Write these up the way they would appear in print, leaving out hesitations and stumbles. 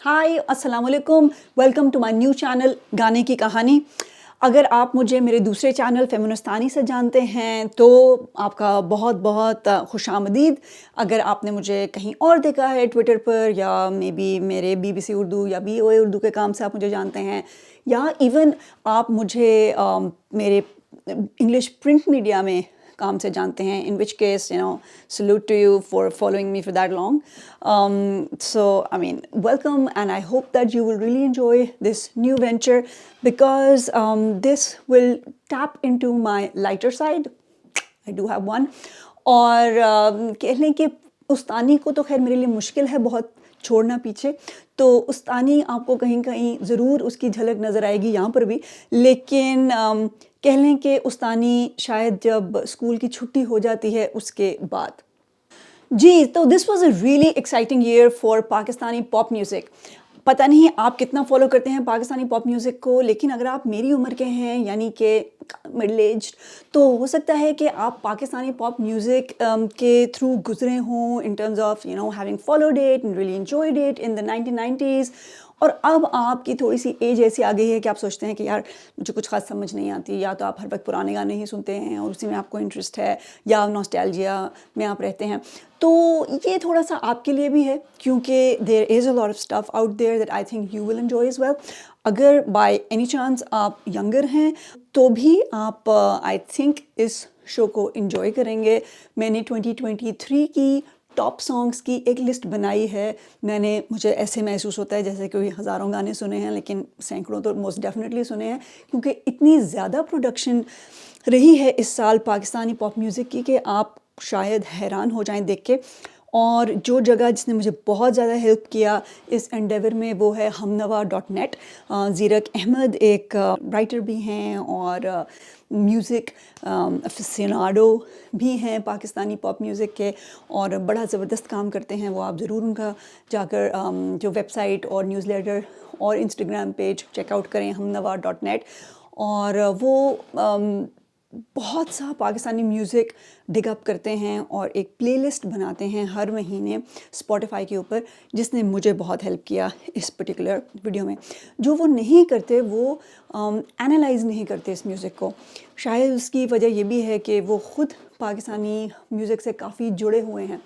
हाय अस्सलाम वालेकुम, welcome to my new channel गाने की कहानी। अगर आप मुझे मेरे दूसरे चैनल फेमिनिस्तानी से जानते हैं तो आपका बहुत बहुत खुशामदीद। अगर आपने मुझे कहीं और देखा है ट्विटर पर या मे बी मेरे BBC उर्दू या BOA उर्दू के काम से आप मुझे जानते हैं, या इवन आप मुझे मेरे इंग्लिश प्रिंट मीडिया में काम से जानते हैं, in which case, salute to you for following me for that long. So, I mean, welcome, and I hope that you will really enjoy this new venture because this will tap into my lighter side. I do have one. और कह लें कि उस्तानी को तो खैर मेरे लिए मुश्किल है बहुत छोड़ना पीछे, तो उस्तानी आपको कहीं कहीं ज़रूर उसकी झलक नज़र आएगी यहाँ पर भी, लेकिन कह लें कि उस्तानी शायद जब स्कूल की छुट्टी हो जाती है उसके बाद। जी, तो this was a really exciting year for Pakistani pop music. पता नहीं आप कितना फॉलो करते हैं पाकिस्तानी पॉप म्यूज़िक को, लेकिन अगर आप मेरी उम्र के हैं यानी कि मिडिल एज, तो हो सकता है कि आप पाकिस्तानी पॉप म्यूज़िक के थ्रू गुजरे हों in terms of having followed it and really enjoyed it in the 1990s। और अब आपकी थोड़ी सी एज ऐसी आ गई है कि आप सोचते हैं कि यार मुझे कुछ खास समझ नहीं आती, या तो आप हर वक्त पुराने गाने ही सुनते हैं और उसी में आपको इंटरेस्ट है, या नॉस्टैल्जिया में आप रहते हैं। तो ये थोड़ा सा आपके लिए भी है, क्योंकि there is a lot of stuff out there that I think you will enjoy as well. अगर बाय एनी चांस आप यंगर हैं तो भी आप आई थिंक इस शो को एंजॉय करेंगे। मैंने 2023 की टॉप सॉन्ग्स की एक लिस्ट बनाई है। मुझे ऐसे महसूस होता है जैसे कोई हज़ारों गाने सुने हैं, लेकिन सैकड़ों तो मोस्ट डेफिनेटली सुने हैं, क्योंकि इतनी ज़्यादा प्रोडक्शन रही है इस साल पाकिस्तानी पॉप म्यूज़िक की कि आप शायद हैरान हो जाएं देख के। और जो जगह जिसने मुझे बहुत ज़्यादा हेल्प किया इस एंडेवर में वो है हमनवा.net। ज़ीरक अहमद एक राइटर भी हैं और म्यूज़िक अफिसिनाडो भी हैं पाकिस्तानी पॉप म्यूज़िक के, और बड़ा ज़बरदस्त काम करते हैं वो। आप ज़रूर उनका जाकर जो वेबसाइट और न्यूज़लेटर और इंस्टाग्राम पेज चेकआउट करें, हमनवा.net। और वो बहुत सा पाकिस्तानी म्यूज़िक डिग अप करते हैं और एक प्लेलिस्ट बनाते हैं हर महीने स्पॉटिफाई के ऊपर, जिसने मुझे बहुत हेल्प किया इस पर्टिकुलर वीडियो में। जो वो नहीं करते वो एनालाइज़ नहीं करते इस म्यूज़िक को। शायद उसकी वजह ये भी है कि वो ख़ुद पाकिस्तानी म्यूज़िक से काफ़ी जुड़े हुए हैं,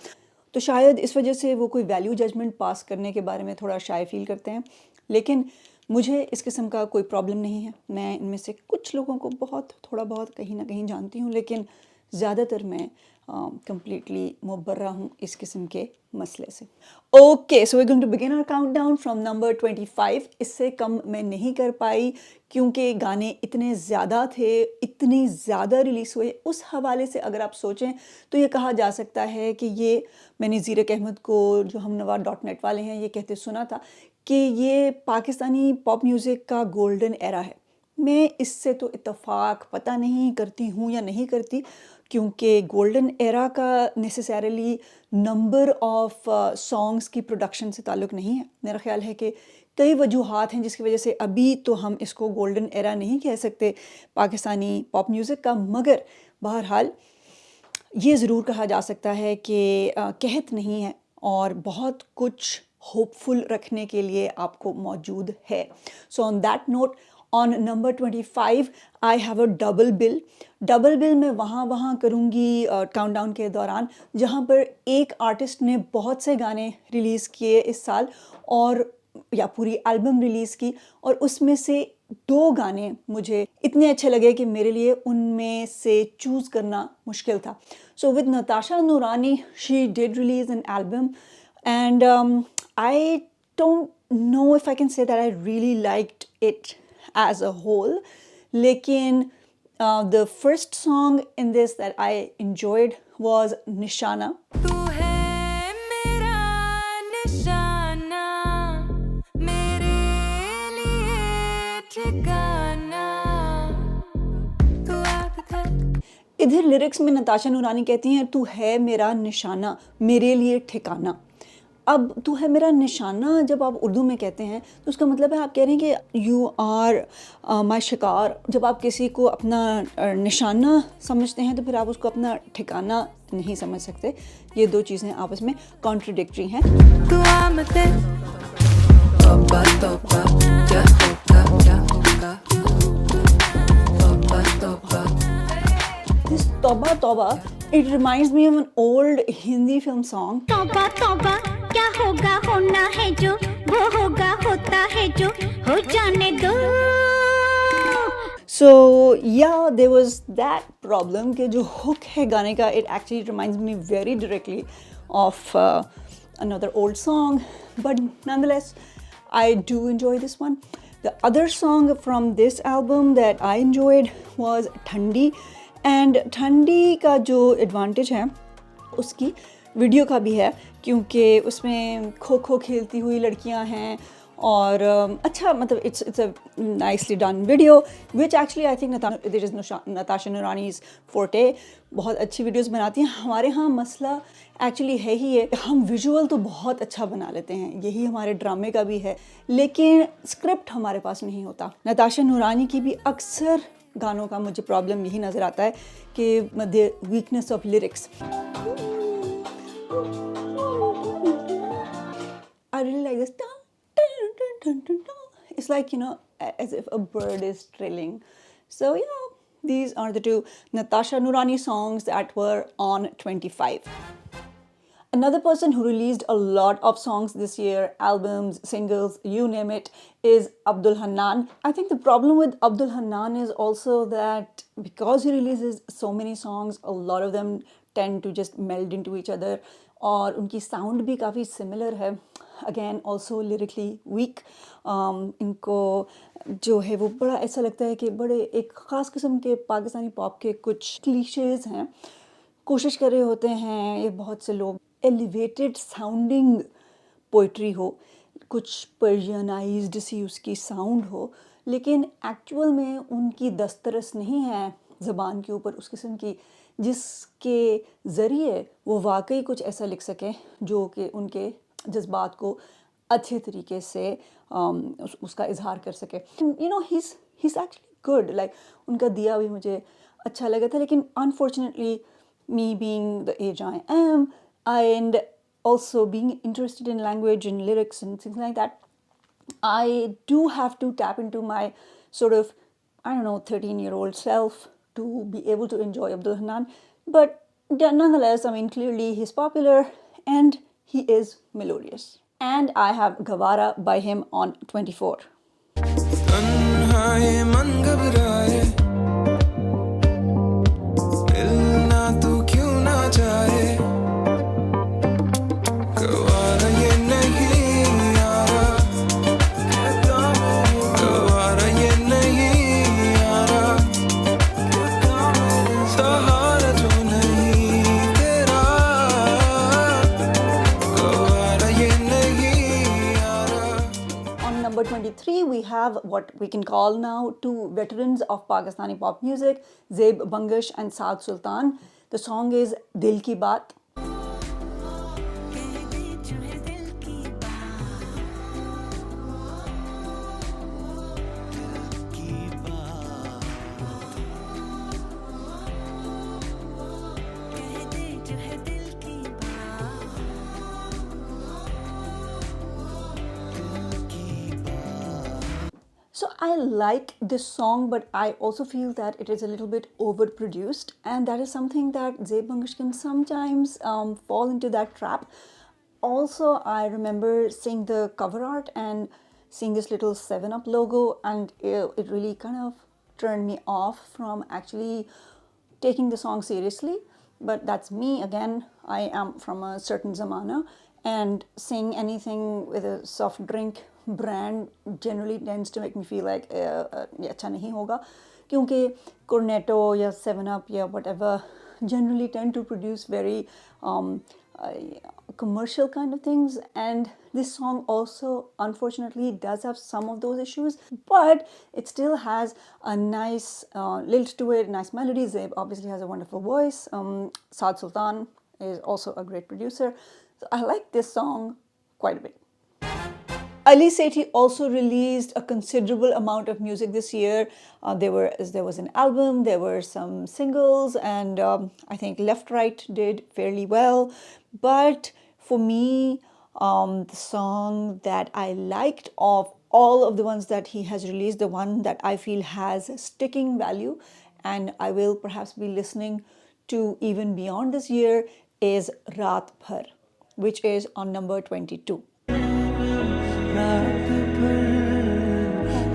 तो शायद इस वजह से वो कोई वैल्यू जजमेंट पास करने के बारे में थोड़ा शाय फील करते हैं। लेकिन मुझे इस किस्म का कोई प्रॉब्लम नहीं है। मैं इनमें से कुछ लोगों को थोड़ा बहुत कहीं ना कहीं जानती हूँ, लेकिन ज़्यादातर मैं कंप्लीटली मुबर्रा हूँ इस किस्म के मसले से। Okay, so we going to begin our countdown from number 25। इससे कम मैं नहीं कर पाई क्योंकि गाने इतने ज़्यादा थे, इतनी ज़्यादा रिलीज़ हुए। उस हवाले से अगर आप सोचें तो ये कहा जा सकता है कि ये मैंने ज़ीरक अहमद को, जो हमनवा.net वाले हैं, ये कहते सुना था कि ये पाकिस्तानी पॉप म्यूज़िक का गोल्डन एरा है। मैं इससे तो इत्तफ़ाक पता नहीं करती हूँ या नहीं करती, क्योंकि गोल्डन एरा का नेसेसरली नंबर ऑफ सॉन्ग्स की प्रोडक्शन से ताल्लुक़ नहीं है। मेरा ख़्याल है कि कई वजूहात हैं जिसकी वजह से अभी तो हम इसको गोल्डन एरा नहीं कह सकते पाकिस्तानी पॉप म्यूज़िक का, मगर बहरहाल ये ज़रूर कहा जा सकता है कि कहत नहीं है और बहुत कुछ होपफुल रखने के लिए आपको मौजूद है। So on that note, on number 25 I have a double bill. Double bill मैं वहाँ करूँगी काउंटडाउन के दौरान जहाँ पर एक आर्टिस्ट ने बहुत से गाने रिलीज़ किए इस साल, और या पूरी एल्बम रिलीज़ की, और उसमें से 2 गाने मुझे इतने अच्छे लगे कि मेरे लिए उनमें से चूज़ करना मुश्किल था। सो विद नताशा नूरानी, she did release an album and I don't know if I can say that I really liked it as a whole, लेकिन the first song in this that I enjoyed was Nishana. तू है मेरा निशाना, मेरे लिए ठिकाना, तू आदत है। इधर लिरिक्स में नताशा नूरानी कहती हैं तू है मेरा निशाना, मेरे लिए ठिकाना। अब तू है मेरा निशाना जब आप उर्दू में कहते हैं तो उसका मतलब है आप कह रहे हैं कि यू आर माय शिकार। जब आप किसी को अपना निशाना समझते हैं तो फिर आप उसको अपना ठिकाना नहीं समझ सकते। ये 2 चीज़ें आपस में कॉन्ट्रडिक्टरी हैं। toba, kya hoga, kya hoga. Toba, toba. This Toba Toba, it reminds me of an old Hindi film song. तौबा तौबा क्या होगा होना है जो वो होगा होता है जो हो जाने दो. So yeah, there was that problem कि जो hook है गाने का, it actually reminds me very directly of another old song, but nonetheless, I do enjoy this one. The other song from this album that I enjoyed was Thandi, and Thandi का जो advantage है उसकी video का भी है, क्योंकि उसमें खो खो खेलती हुई लड़कियां हैं और अच्छा मतलब it's a nicely done video which actually I think this is Natasha Noorani's forte. बहुत अच्छी वीडियोस बनाती हैं. हमारे यहाँ मसला एक्चुअली है ही है, हम विजुअल तो बहुत अच्छा बना लेते हैं, यही हमारे ड्रामे का भी है, लेकिन स्क्रिप्ट हमारे पास नहीं होता. नताशा नूरानी की भी अक्सर गानों का मुझे प्रॉब्लम यही नज़र आता है कि the weakness of lyrics. I really like this. It's like, you know, as if a bird is trilling. So yeah, these are the two Natasha Noorani songs that were on 25. Another person who released a lot of songs this year, albums, singles, you name it, is Abdul Hannan. I think the problem with Abdul Hannan is also that because he releases so many songs, a lot of them tend to just meld into each other. और उनकी sound भी काफ़ी similar है. Again also lyrically weak. इनको जो है वो बड़ा ऐसा लगता है कि बड़े एक ख़ास किस्म के पाकिस्तानी पॉप के कुछ क्लीशेज़ हैं, कोशिश कर रहे होते हैं ये बहुत से लोग एलिवेटेड साउंडिंग पोइट्री हो, कुछ पर्शियनाइज्ड सी उसकी साउंड हो, लेकिन एक्चुअल में उनकी दस्तरस नहीं है ज़बान के ऊपर उस किस्म की जिसके ज़रिए वो वाकई कुछ ऐसा लिख सकें जो कि उनके जज्बात को अच्छे तरीके से उसका इजहार कर सके. You know he is actually good. Like उनका दिया भी मुझे अच्छा लगा था, लेकिन unfortunately me being the age I am and also being interested in language and lyrics and things like that, I do have to tap into my sort of, I don't know, 13-year-old self to be able to enjoy Abdul Hannan. But nonetheless, I mean, clearly he's popular and he is melodious. And I have Gawaara by him on 24. Number 23, we have what we can call now two veterans of Pakistani pop music, Bangash and Saad Sultan. The song is Dil Ki Baat. So I like this song, but I also feel that it is a little bit overproduced, and that is something that Bangash can sometimes fall into that trap. Also, I remember seeing the cover art and seeing this little 7-Up logo, and it really kind of turned me off from actually taking the song seriously. But that's me again. I am from a certain zamana, and saying anything with a soft drink brand generally tends to make me feel like ये अच्छा नहीं होगा, क्योंकि Cornetto या 7-Up या whatever generally tend to produce very commercial kind of things, and this song also unfortunately does have some of those issues, but it still has a nice lilt to it, nice melody. Zeb obviously has a wonderful voice. Saad Sultan is also a great producer, so I like this song quite a bit. Ali Sethi also released a considerable amount of music this year. There was an album, there were some singles, and I think Left Right did fairly well. But for me, The song that I liked of all of the ones that he has released, the one that I feel has sticking value and I will perhaps be listening to even beyond this year is Raat, Bhar, which is on number 22.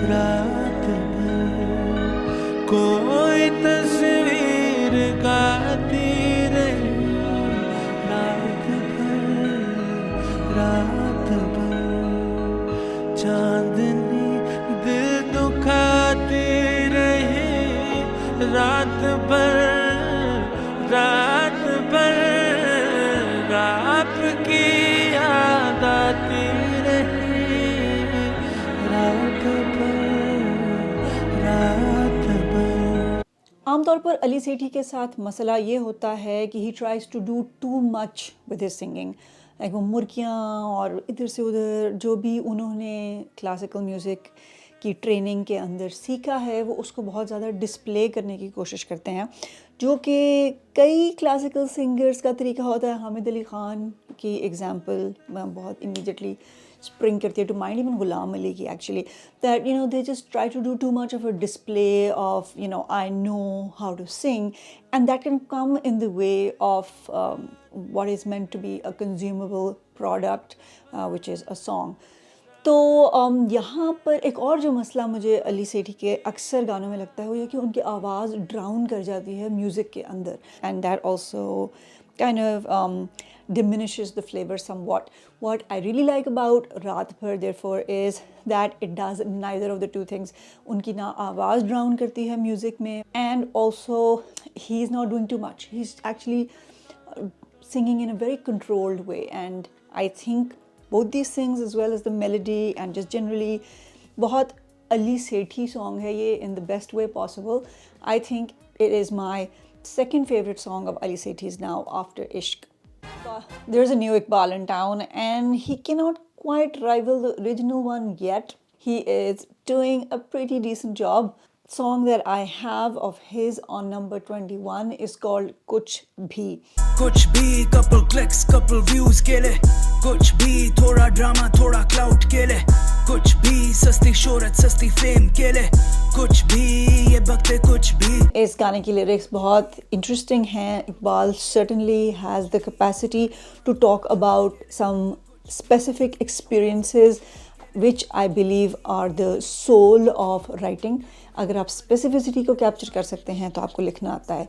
रात भर कोई तस्वीर गाती रही रात भर चांदनी दिल दुखाती रही रात भर आपकी याद आती आमतौर पर अली सेठी के साथ मसला ये होता है कि he tries to do too much with his singing, like वो मुर्गियाँ और इधर से उधर जो भी उन्होंने क्लासिकल म्यूज़िक की ट्रेनिंग के अंदर सीखा है वो उसको बहुत ज़्यादा डिस्प्ले करने की कोशिश करते हैं, जो कि कई क्लासिकल सिंगर्स का तरीका होता है। हामिद अली ख़ान की एग्जांपल मैं बहुत इमीडिएटली spring करती है to mind, even Ghulam Ali ki actually, that you know they just try to do too much of a display of, you know, I know how to sing, and that can come in the way of what is meant to be a consumable product, which is a song. तो यहाँ पर एक और जो मसला मुझे अली सेठी के अक्सर गानों में लगता है वो ये कि उनकी आवाज़ ड्राउन कर जाती है म्यूज़िक के अंदर, and that also kind of diminishes the flavor somewhat. What I really like about Raat Bhar therefore is that it does neither of the two things. उनकी ना आवाज़ ड्राउन करती है म्यूज़िक में, and also he is not doing too much. He's actually singing in a very controlled way, and I think both these things as well as the melody and just generally बहुत अली सेठी song है ये in the best way possible. I think it is my second favorite song of Ali Sethi's now after Ishq. There's a new Iqbal in town and he cannot quite rival the original one yet. He is doing a pretty decent job. Song that I have of his on number 21 is called Kuch Bhi. कुछ भी couple clicks couple views के लिए, कुछ भी थोड़ा drama थोड़ा cloud के लिए, कुछ भी सस्ती शोहरत सस्ती फेम के लिए, कुछ भी ये वक्त कुछ भी। इस गाने की लिरिक्स बहुत इंटरेस्टिंग हैं। Iqbal certainly has the capacity to talk about some specific experiences which I believe are the soul of writing. अगर आप specificity को कैप्चर कर सकते हैं तो आपको लिखना आता है।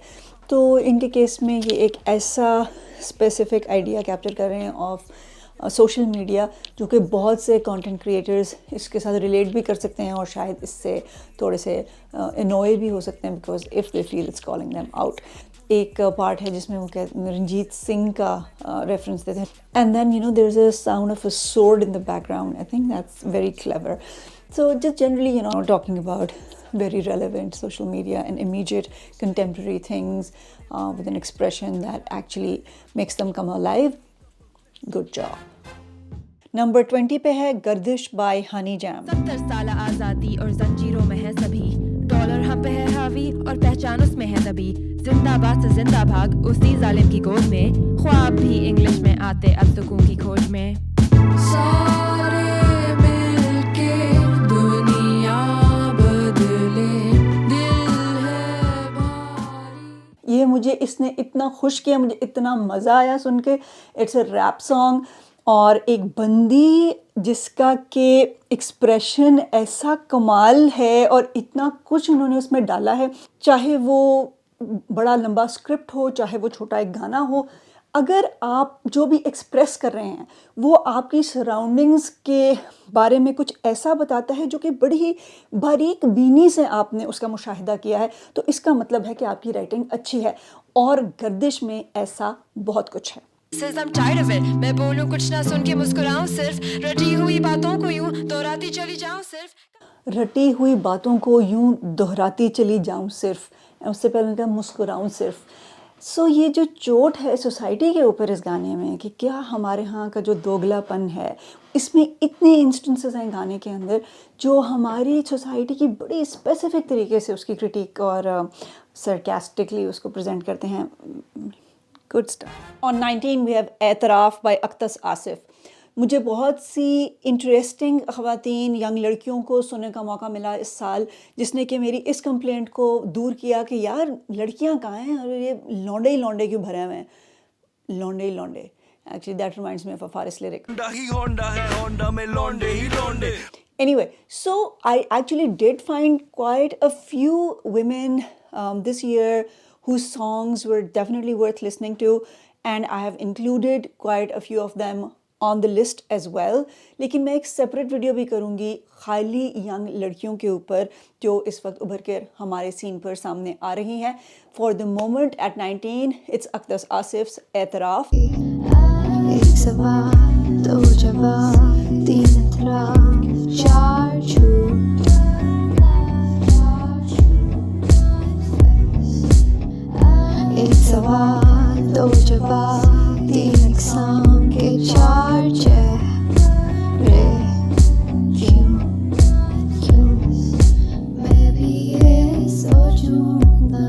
तो इनके केस में ये एक ऐसा specific idea कैप्चर कर रहे हैं of सोशल मीडिया जो कि बहुत से कंटेंट क्रिएटर्स इसके साथ रिलेट भी कर सकते हैं और शायद इससे थोड़े से annoy भी हो सकते हैं because if they feel it's calling them out. एक पार्ट है जिसमें वो रंजीत सिंह का रेफरेंस देते हैं, and then you know there is a sound of a sword in the background. I think that's very clever. So just generally, you know, talking about very relevant social media and immediate contemporary things with an expression that actually makes them come alive. Good job. Number 20 पे है गर्दिश bye हनीजैम। 70 साल आज़ादी और जंजीरों में है सभी, dollar हम पे है हावी और पहचान उसमें है दबी, जिंदाबाद से जिंदा भाग उसी जालिम की गोद में, ख्वाब भी इंग्लिश में आते अब सुकून की खोज में। सारे मिलके दुनिया बदले, दिल है भारी। ये मुझे इसने इतना खुश किया, मुझे इतना मज़ा आया सुन के। इट्स अ रैप सॉन्ग और एक बंदी जिसका के एक्सप्रेशन ऐसा कमाल है और इतना कुछ उन्होंने उसमें डाला है, चाहे वो बड़ा लंबा स्क्रिप्ट हो चाहे वो छोटा एक गाना हो, अगर आप जो भी एक्सप्रेस कर रहे हैं वो आपकी सराउंडिंग्स के बारे में कुछ ऐसा बताता है जो कि बड़ी ही बारीक बीनी से आपने उसका मुशाहिदा किया है, तो इसका मतलब है कि आपकी राइटिंग अच्छी है। और गर्दिश में ऐसा बहुत कुछ है। Says I'm tired of it, मैं बोलूं कुछ ना सुन के मुस्कुराऊं सिर्फ, रटी हुई बातों को यूं दोहराती चली जाऊं सिर्फ, रटी हुई बातों को यूं दोहराती चली जाऊं सिर्फ, उससे पहले उनका मुस्कुराऊं सिर्फ। सो ये जो चोट है सोसाइटी के ऊपर इस गाने में कि क्या हमारे यहाँ का जो दोगलापन है, इसमें इतने इंस्टेंसेस हैं गाने के अंदर जो हमारी सोसाइटी की बड़ी स्पेसिफिक तरीके से उसकी क्रिटिक और सरकास्टिकली उसको प्रेजेंट करते हैं। Good stuff. On 19 we have Aitraaf by Aqdas Asif. मुझे बहुत सी इंटरेस्टिंग ख़वातीन यंग लड़कियों को सुनने का मौका मिला इस साल, जिसने कि मेरी इस कंप्लेंट को दूर किया कि यार लड़कियां कहाँ हैं और ये लौंडे ही लौंडे क्यों भरे हुए हैं, लौंडे ही लौंडे. Actually, that reminds me of a Faris lyric. Anyway, so I actually did find quite a few women this year whose songs were definitely worth listening to, and I have included quite a few of them on the list as well. लेकिन मैं एक separate video भी करूँगी खाली young लड़कियों के ऊपर जो इस वक्त उभर कर हमारे सीन पर सामने आ रही हैं. For the moment at 19, it's Aqdas Asif's Aitraaf. एक सवाल दो जवाब तीन इतराफ चार झूठ एक सवाल दो जवाब तीन इकसाम के चार चेहरे क्यों मैं भी ये सोचूं ना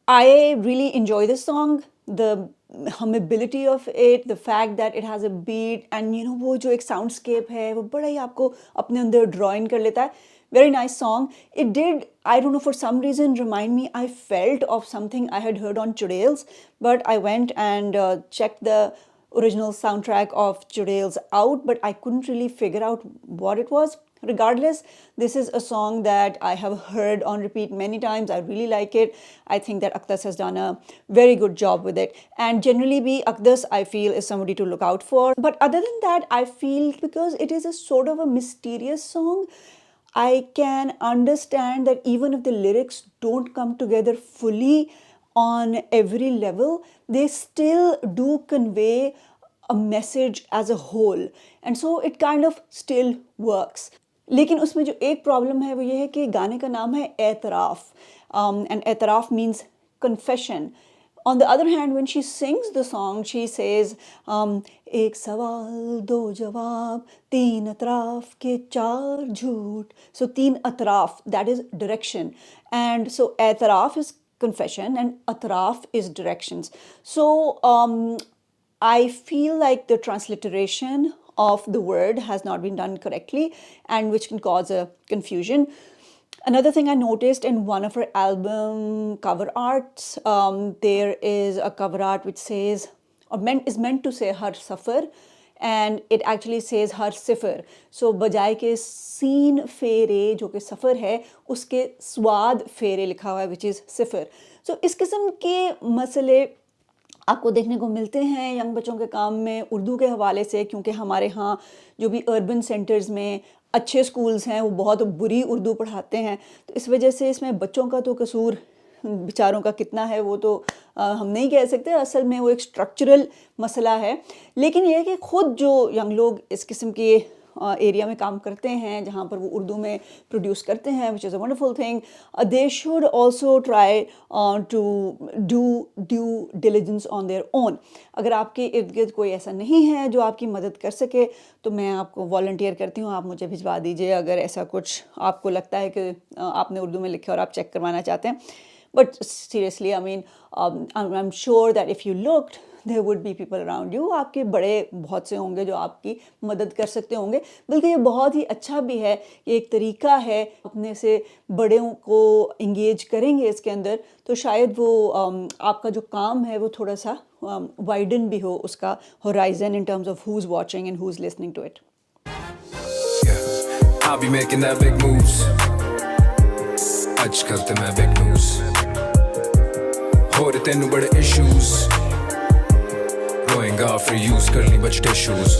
I really enjoy this song. The hummability of it, the fact that it has a beat, and you know वो जो एक soundscape है वो बड़ा ही आपको अपने अंदर draw in कर लेता है. Very nice song. It did, I don't know, for some reason remind me, I felt of something I had heard on Chudales, but I went and checked the original soundtrack of Chudales out, but I couldn't really figure out what it was. Regardless, this is a song that I have heard on repeat many times. I really like it. I think that Aqdas has done a very good job with it. And generally, Aqdas, I feel, is somebody to look out for. But other than that, I feel because it is a sort of a mysterious song, I can understand that even if the lyrics don't come together fully on every level, they still do convey a message as a whole. And so it kind of still works. लेकिन उसमें जो एक problem है वो ये है कि गाने का नाम है ऐतराफ़, and ऐतराफ़ means confession. On the other hand, when she sings the song, she says, एक सवाल दो जवाब तीन अतराफ के चार झूठ. So तीन अतराफ, that is direction. And so ऐतराफ is confession and atraf is directions. So I feel like the transliteration of the word has not been done correctly, and which can cause a confusion. Another thing I noticed in one of her album cover arts, there is a cover art which says, or is meant to say har safar, and it actually says har sifar. So बजाय के scene फेरे जो कि सफ़र है उसके स्वाद फेरे लिखा हुआ है which is सिफर. So इस किस्म के मसले आपको देखने को मिलते हैं यंग बच्चों के काम में उर्दू के हवाले से, क्योंकि हमारे यहाँ जो भी अर्बन सेंटर्स में अच्छे स्कूल्स हैं वो बहुत बुरी उर्दू पढ़ाते हैं. तो इस वजह से इसमें बच्चों का तो कसूर बेचारों का कितना है वो तो हम नहीं कह सकते. असल में वो एक स्ट्रक्चरल मसला है. लेकिन ये है कि ख़ुद जो यंग लोग इस किस्म के एरिया में काम करते हैं जहाँ पर वो उर्दू में प्रोड्यूस करते हैं, which is a wonderful thing, they should also try to do due diligence on their own. अगर आपके इर्द गिर्द कोई ऐसा नहीं है जो आपकी मदद कर सके तो मैं आपको वॉलंटियर करती हूँ, आप मुझे भिजवा दीजिए अगर ऐसा कुछ आपको लगता है कि आपने उर्दू में लिखे और आप चेक करवाना चाहते हैं. But seriously, I mean, I'm sure that if you looked, there would be people around you. आपके बड़े बहुत से होंगे जो आपकी मदद कर सकते होंगे. बल्कि ये बहुत ही अच्छा भी है, ये एक तरीका है अपने से बड़ों को इंगेज करेंगे इसके अंदर तो शायद वो आपका जो काम है वो थोड़ा सा वाइडन भी हो उसका horizon in terms of who's watching and who's listening to it. Yeah, I'll be making that big moves. आजकल तो मैं big news. हो रहे तेनू बड़े issues. Going out for use कर ली बच tissues.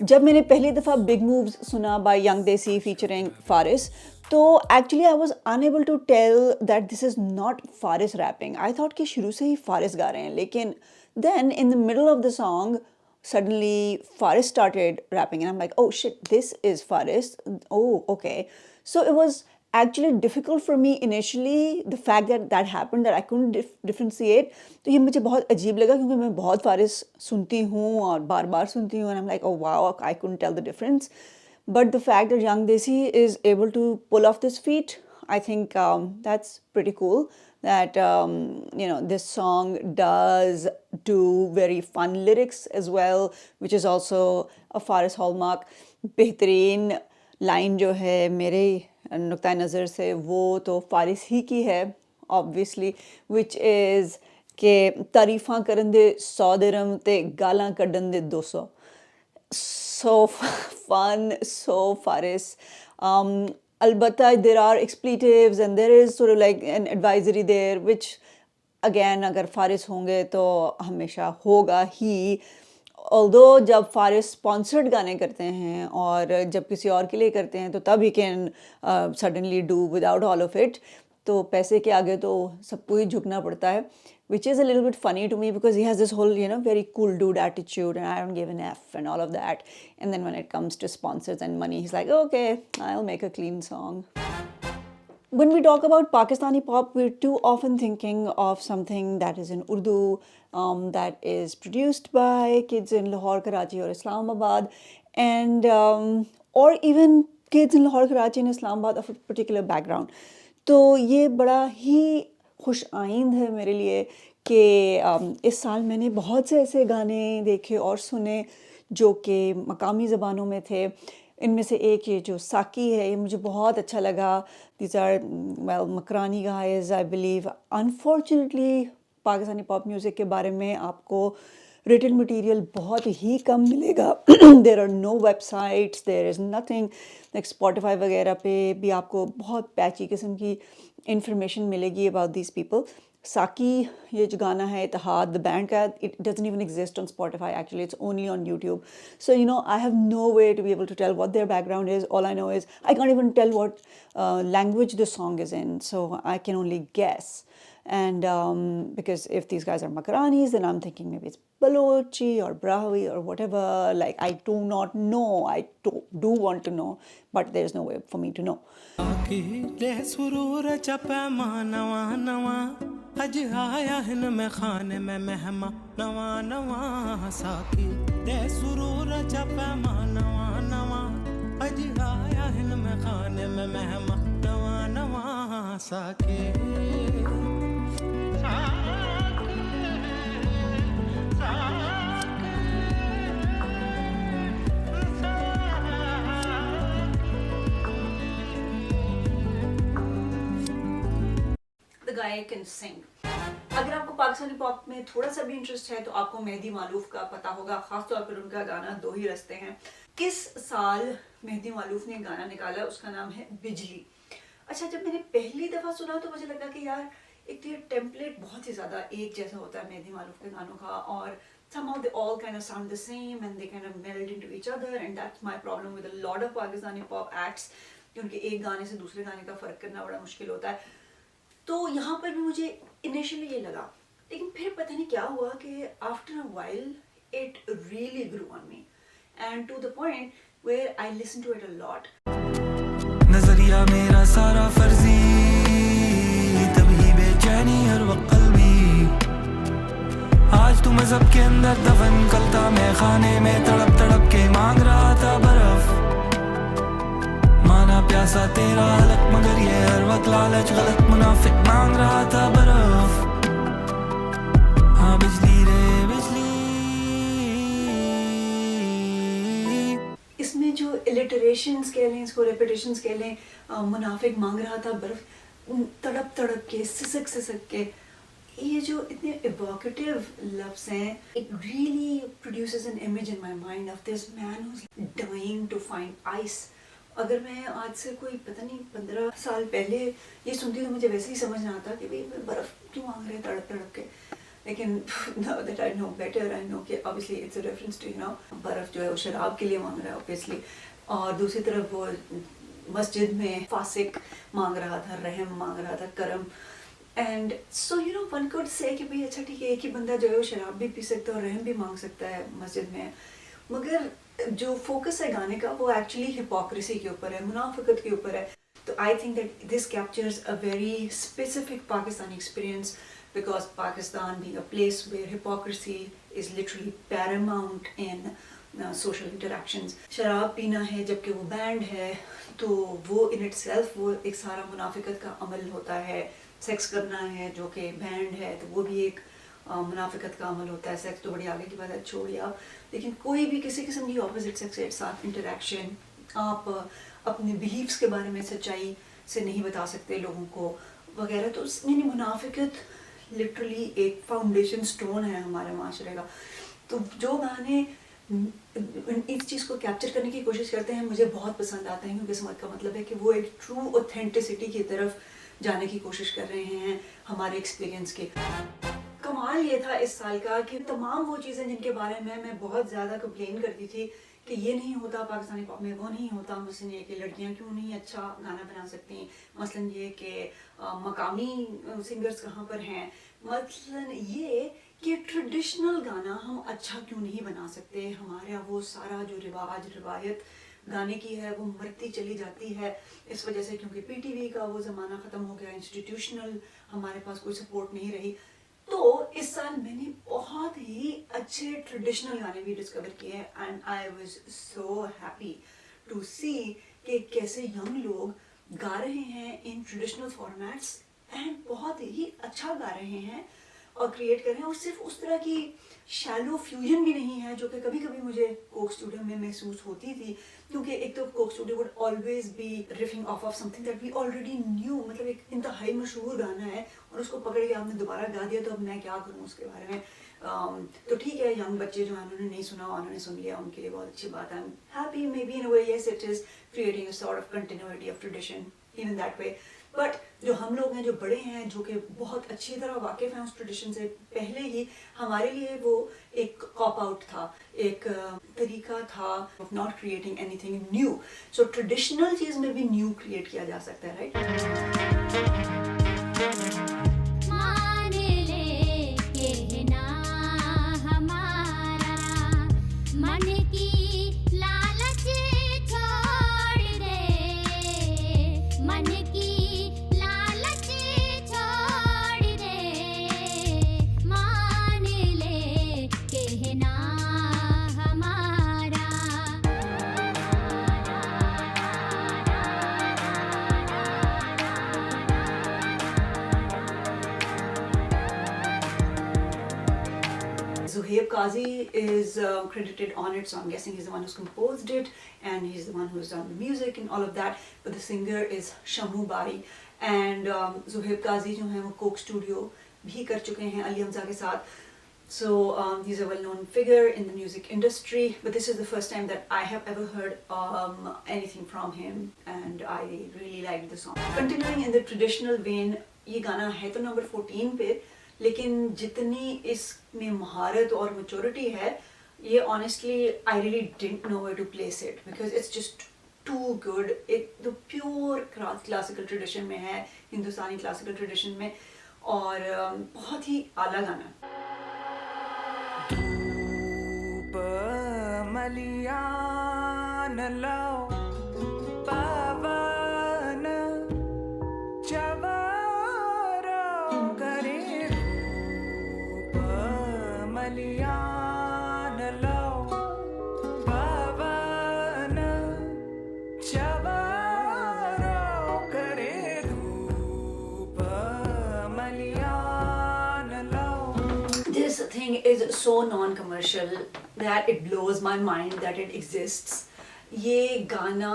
जब मैंने पहली दफ़ा बिग मूव्स सुना by young Desi featuring Faris तो actually I was unable to tell that this is not Faris rapping. I thought कि शुरू से ही फारिस गा रहे हैं, लेकिन then in the middle of the song suddenly Faris started rapping and I'm like, oh shit, this is Faris. Oh, okay. So it was actually difficult for me initially, the fact that that happened, that I couldn't differentiate. तो ये मुझे बहुत अजीब लगा क्योंकि मैं बहुत फारिस सुनती हूँ और बार बार सुनती हूँ and I'm like, oh wow, I couldn't tell the difference. But the fact that Young Desi is able to pull off this feat, I think that's pretty cool that this song does do very fun lyrics as well, which is also a Faris hallmark. बेहतरीन line जो है मेरे नुक्ता नज़र से वो तो फारिस ही की है obviously, which is कि तारीफ़ां करन दे 100 दिरहम ते गालां कड्ढन दे 200. So fun, so Faris. Albatta, there are expletives and there is sort of like an advisory there, which again, अगर Faris होंगे तो हमेशा होगा ही. Although जब Faris sponsored गाने करते हैं और जब किसी और के लिए करते हैं तो तब he can suddenly do without all of it. तो पैसे के आगे तो सबको ही झुकना पड़ता है, which is a little bit funny to me because he has this whole, very cool dude attitude and I don't give an F and all of that. And then when it comes to sponsors and money, he's like, okay, I'll make a clean song. When we talk about Pakistani pop, we're too often thinking of something that is in Urdu, that is produced by kids in Lahore, Karachi or Islamabad, and or even kids in Lahore, Karachi and Islamabad of a particular background. तो ये बड़ा ही खुश आइंद है मेरे लिए कि इस साल मैंने बहुत से ऐसे गाने देखे और सुने जो कि मकामी ज़बानों में थे. इनमें से एक ये जो साकी है, ये मुझे बहुत अच्छा लगा. These are Makrani guys, I believe. Unfortunately, Pakistani pop music के बारे में आपको written material बहुत ही कम मिलेगा. There are no websites, there is nothing. like Spotify वगैरह पे भी आपको बहुत पैची किस्म की information मिलेगी about these people. Saaqi, ये जो गाना है इत्तेहाद, the band का, it doesn't even exist on Spotify actually, it's only on YouTube. So I have no way to be able to tell what their background is. All I know is I can't even tell what language the song is in, so I can only guess. And because if these guys are Makaranis, then I'm thinking maybe it's Balochi or Brahui or whatever. Like, I do not know. I do want to know, but there's no way for me to know. अज आया हिन में खाने में मेहमा नवा नवा साकी दे सुरूर चपमा नवा नवा अज आया हिन में खाने में मेहमा नवा नवा साकी The guy can sing. अगर आपको पाकिस्तानी पॉप में थोड़ा सा भी इंटरेस्ट है तो आपको मेहदी मालूफ का पता होगा, खासतौर पर उनका गाना दो ही रास्ते हैं. किस साल मेहदी मालूफ ने गाना निकाला, उसका नाम है बिजली. अच्छा, जब मैंने पहली दफ़ा सुना तो मुझे लगा कि यार एक तो ये टेम्पलेट बहुत ही ज़्यादा एक जैसा होता है मेहदी मालूफ के गानों का, और somehow they all kind of sound the same and they kind of meld into each other, and that's my problem with a lot of Pakistani pop acts कि उनके एक गाने से दूसरे गाने का फ़र्क करना बड़ा मुश्किल होता है. तो यहाँ पर भी मुझे इनिशियली ये लगा, लेकिन फिर पता नहीं क्या हुआ कि after a while it really grew on me and to the point where I listen to it a lot. नजरिया मेरा सारा फर्जी, तभी बेचैनी हर वक्त कल्बी. आज तू मज़हब के अंदर दफन, कलता मैं खाने में तड़प तड़प के मांग रहा था बर्फ. माना प्यासा तेरा हलक मगर ये हर वक्त लालच गलत मुनाफिक मांग रहा था बर्फ. हाँ बिजली रे बिजली. इसमें जो इलिटरेशंस कह लें, इसको रेपिटेशंस कह लें, मुनाफिक मांग रहा था बर्फ, तड़प तड़प के, सिसक सिसक के, ये जो इतने evocative लफ्ज़ हैं, it really produces an image in my mind of this man who's dying to find ice. अगर मैं आज से कोई पता नहीं 15 साल पहले ये सुनती तो मुझे वैसे ही समझ ना आता कि भाई बर्फ़ क्यों मांग रहे तड़प तड़प के. लेकिन now that I know better, I know कि obviously it's a reference to बर्फ़ जो है वो शराब के लिए मांग रहा है obviously, और दूसरी तरफ वो मस्जिद में फासिक मांग रहा था, रहम मांग रहा था, करम. And so one could say कि भाई अच्छा ठीक है, एक ही बंदा जो है वो शराब भी पी सकता है और रहम भी मांग सकता है मस्जिद में, मगर जो फोकस है गाने का वो एक्चुअली हिपोक्रेसी के ऊपर है, मुनाफिकत के ऊपर है. तो I think that this captures a very specific Pakistani experience, because Pakistan being a place where hypocrisy is literally paramount in social interactions. शराब पीना है जबकि वो बैंड है, तो वो इन इटसेल्फ वो एक सारा मुनाफिकत का अमल होता है। सेक्स करना है जो कि बैंड है, तो वो भी एक मुनाफिकत का अमल होता है। सेक्स तो बड़ी आगे की बात है, छोड़िए आप। लेकिन कोई भी किसी किस्म की ऑपोजिट सेक्स के साथ इंटरेक्शन, आप अपने बिलीव्स के बारे में सच्चाई से नहीं बता सकते लोगों को वगैरह, तो नहीं, मुनाफिकत लिटरली एक फाउंडेशन स्टोन है हमारे माशरे का। तो जो गाने इस चीज़ को कैप्चर करने की कोशिश करते हैं मुझे बहुत पसंद आते हैं, क्योंकि इसका मतलब है कि वो एक ट्रू ऑथेंटिसिटी की तरफ जाने की कोशिश कर रहे हैं हमारे एक्सपीरियंस के। कमाल ये था इस साल का कि तमाम वो चीज़ें जिनके बारे में मैं बहुत ज़्यादा कंप्लेन करती थी कि ये नहीं होता पाकिस्तानी पॉप में, वो नहीं होता, मसलन ये कि लड़कियां क्यों नहीं अच्छा गाना बना सकती, मसलन ये कि मकामी सिंगर्स कहाँ पर हैं, मसलन ये कि ट्रेडिशनल गाना हम अच्छा क्यों नहीं बना सकते। हमारे यहाँ वो सारा जो रिवायत गाने की है वो मरती चली जाती है इस वजह से, क्योंकि पीटीवी का वो ज़माना ख़त्म हो गया, इंस्टीट्यूशनल हमारे पास कोई सपोर्ट नहीं रही। तो इस साल मैंने बहुत ही अच्छे ट्रेडिशनल गाने भी डिस्कवर किए and I was so happy to see कि कैसे यंग लोग गा रहे हैं इन ट्रेडिशनल फॉर्मेट्स एंड बहुत ही अच्छा गा रहे हैं और क्रिएट कर रहे हैं। और सिर्फ उस तरह की शैलो फ्यूजन भी नहीं है जो कि कभी कभी मुझे कोक स्टूडियो में महसूस होती थी, क्योंकि एक तो Coke studio would always be riffing off something that we already knew, मतलब एक इंतहाई मशहूर गाना है और उसको पकड़ के आपने दोबारा गा दिया, तो अब मैं क्या करूँ उसके बारे में। तो ठीक है, यंग बच्चे जो हैं उन्होंने नहीं सुना, उन्होंने सुन लिया, उनके लिए बहुत अच्छी बात है। I am happy may be in a way, yes it is creating a sort of continuity of tradition in that way. But जो हम लोग हैं, जो बड़े हैं, जो कि बहुत अच्छी तरह वाकिफ़ हैं उस ट्रेडिशन से, पहले ही हमारे लिए वो एक कॉप आउट था, एक तरीका था of not creating anything new. So traditional चीज़ में भी न्यू क्रिएट किया जा सकता है, right. Qazi is credited on it, so I'm guessing he's the one who's composed it and he's the one who's done the music and all of that. But the singer is Shamu Bari and Zuhaib Qazi जो हैं वो Coke studio भी कर चुके हैं अली हमजा के साथ. So he's a well-known figure in the music industry, but this is the first time that I have ever heard anything from him, and I really liked the song. Continuing in the traditional vein, ये गाना है तो number 14 पे, लेकिन जितनी इसमें महारत और maturity है, ये honestly I really didn't know where to place it because it's just too good. It the pure classical tradition में है, हिंदुस्तानी classical tradition में, और बहुत ही आला गाना. मलियान लाओ पवन चवारा करे रूप मलियान लाओ पवन चवारा करे रूप मलियान लाओ. This thing is so non-commercial that it blows my mind that it exists. ये गाना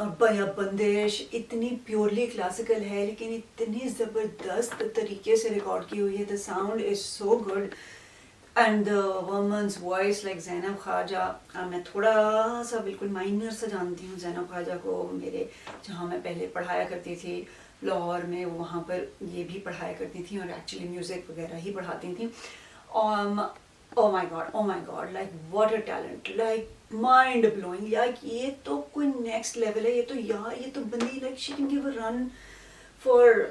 और बंदिश इतनी प्योरली क्लासिकल है, लेकिन इतनी ज़बरदस्त तरीके से रिकॉर्ड की हुई है. The sound is so good and the woman's voice like Zainab Khwaja. मैं थोड़ा सा बिल्कुल माइनर सा जानती हूँ ज़ैनब ख्वाजा को. मेरे जहाँ मैं पहले पढ़ाया करती थी लाहौर में, वहाँ पर ये भी पढ़ाया करती थी और एक्चुअली म्यूज़िक वगैरह ही पढ़ाती थी. Oh my god, like what a talent, like mind blowing. Like ये तो कोई next level है. ये तो यार, ये तो बंदी like she can give a run for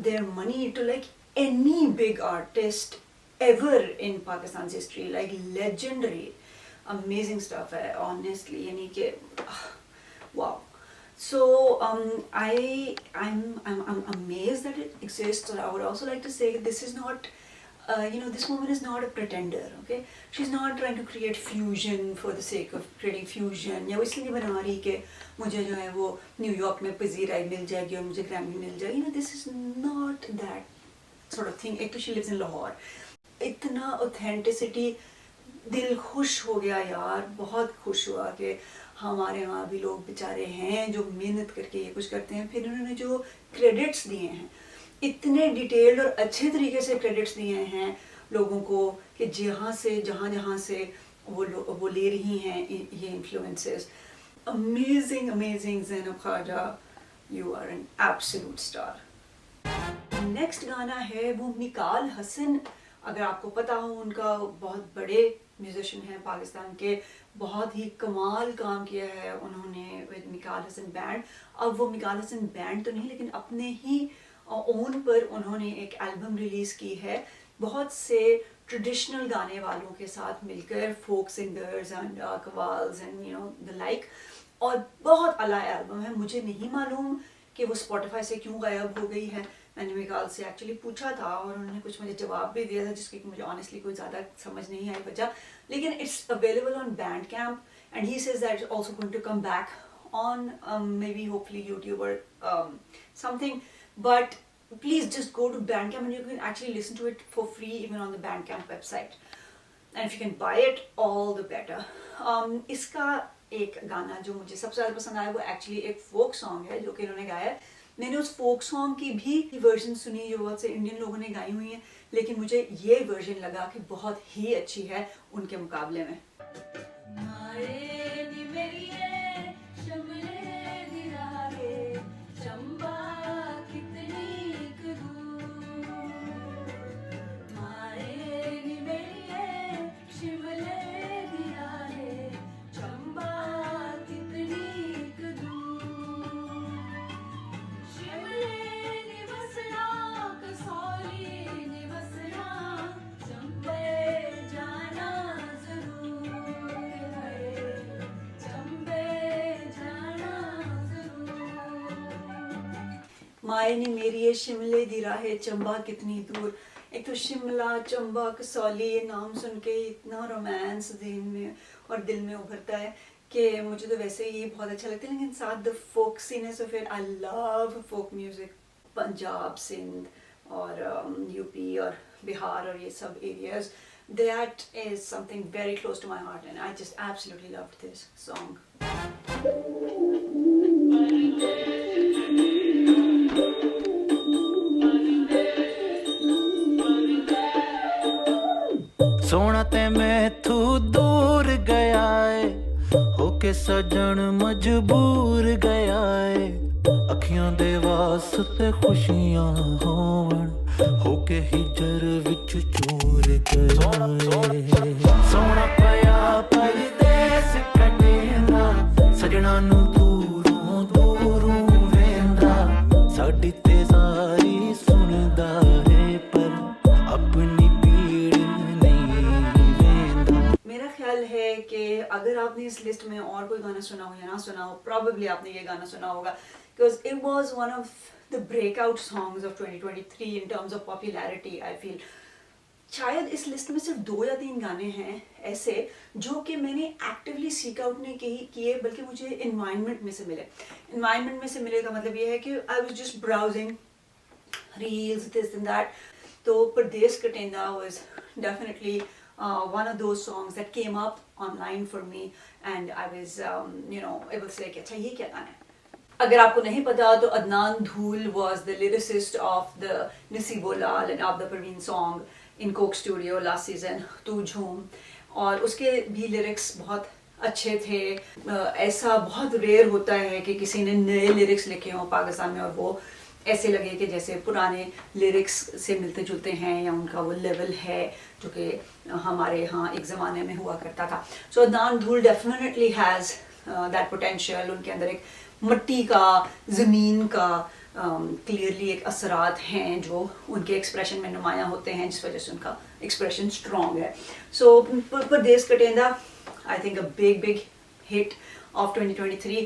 their money to like any big artist ever in Pakistan's history. Like legendary, amazing stuff है honestly. यानी कि wow. So I'm amazed that it exists. And I would also like to say this is not this woman is not a pretender, okay? She's not trying to create fusion for the sake of creating fusion, या वो इसलिए नहीं बना रही कि मुझे जो है वो न्यूयॉर्क में पजी राइड मिल जाएगी और मुझे ग्रैमी मिल जाएगी. This is not that sort of thing. एक तो she lives in Lahore. इतना authenticity, दिल खुश हो गया यार, बहुत खुश हुआ कि हमारे यहाँ भी लोग बेचारे हैं जो मेहनत करके ये कुछ करते हैं. फिर उन्होंने जो क्रेडिट्स दिए हैं, इतने डिटेल्ड और अच्छे तरीके से क्रेडिट्स दिए हैं लोगों को कि जहाँ से वो ले रही हैं ये influences. Amazing Zainab Khwaja, you are an absolute star. Next गाना है वो मिकाल हसन. अगर आपको पता हो, उनका बहुत बड़े म्यूजिशियन हैं पाकिस्तान के, बहुत ही कमाल काम किया है उन्होंने विद मिकाल हसन बैंड. अब वो मिकाल हसन बैंड तो नहीं, लेकिन अपने ही ओन पर उन्होंने एक एल्बम रिलीज़ की है बहुत से ट्रेडिशनल गाने वालों के साथ मिलकर, फोक सिंगर्स एंड कवाल्स and you know the like. और बहुत अला एल्बम है. मुझे नहीं मालूम कि वो स्पॉटिफाई से क्यों गायब हो गई है. मैंने मिकाल से एक्चुअली पूछा था और उन्होंने कुछ मुझे जवाब भी दिया था जिसकी मुझे ऑनेस्टली कोई ज़्यादा समझ नहीं आई वजह. लेकिन it's available on Bandcamp and he says that it's also going to come back on maybe hopefully YouTube or something, but please just go to Bandcamp and you can actually listen to it for free even on the Bandcamp website, and if you can buy it all the better. इसका एक गाना जो मुझे सबसे ज़्यादा पसंद आया वो एक्चुअली एक फोक सॉन्ग है जो कि इन्होंने गाया है. मैंने उस फोक सॉन्ग की भी वर्जन सुनी जो बहुत से इंडियन लोगों ने गाई हुई है, लेकिन मुझे ये वर्जन लगा कि बहुत ही अच्छी है उनके मुकाबले में. माए ने मेरी ये शिमले दी राहे चंबा कितनी दूर. एक तो शिमला, चंबा, कसौली, ये नाम सुन के इतना रोमांस दिल में और दिल में उभरता है कि मुझे तो वैसे ही बहुत अच्छा लगता है. लेकिन साथ the folksiness of it, I love folk music. Punjab, Sindh और यूपी और बिहार और ये सब areas, that is something very close to my heart and I just absolutely loved this song. सोना ते मैथू दूर गया है, होके सजन मजबूर गया है. अखियां दे वास्ते खुशियां होवन, होके हिजर विच चूर गया है. सोना पया परदेस कनेरा, सजना नू दूरों दूरों वेंदा. साडी ते सारी सुनदा है पर अपनी है कि अगर आपने इस लिस्ट में और कोई गाना सुना हो या ना सुना हो, probably आपने ये गाना सुना होगा because it was one of the breakout songs of 2023 in terms of popularity. I feel शायद इस लिस्ट में सिर्फ 2 या 3 गाने हैं ऐसे जो कि मैंने एक्टिवली सीक आउट नहीं किए, बल्कि मुझे इन्वायरमेंट में से मिले. इन्वायरमेंट में से मिले का मतलब ये है कि I was just browsing reels this and that. तो Pardes Katenda was definitely one of those songs that came up online for me and I was able to say कि अच्छा ये क्या गाना है. अगर आपको नहीं पता तो अदनान धूल was the lyricist of the नसीबो Lal and Abda Parveen song in Coke Studio last season, तू झूम. और उसके भी लिरिक्स बहुत अच्छे थे. ऐसा बहुत रेयर होता है कि किसी ने नए लिरिक्स लिखे हों पाकिस्तान में और वो ऐसे लगे कि जैसे पुराने लिरिक्स से मिलते जुलते हैं या उनका वो लेवल है जो कि हमारे यहाँ एक ज़माने में हुआ करता था. सो अदनान धूल डेफिनेटली हैज़ दैट पोटेंशियल. उनके अंदर एक मिट्टी का, ज़मीन का क्लियरली एक असरात हैं जो उनके एक्सप्रेशन में नुमायाँ होते हैं, जिस वजह से उनका एक्सप्रेशन स्ट्रॉन्ग है. So Pardes Katenda, I think a big hit of 2023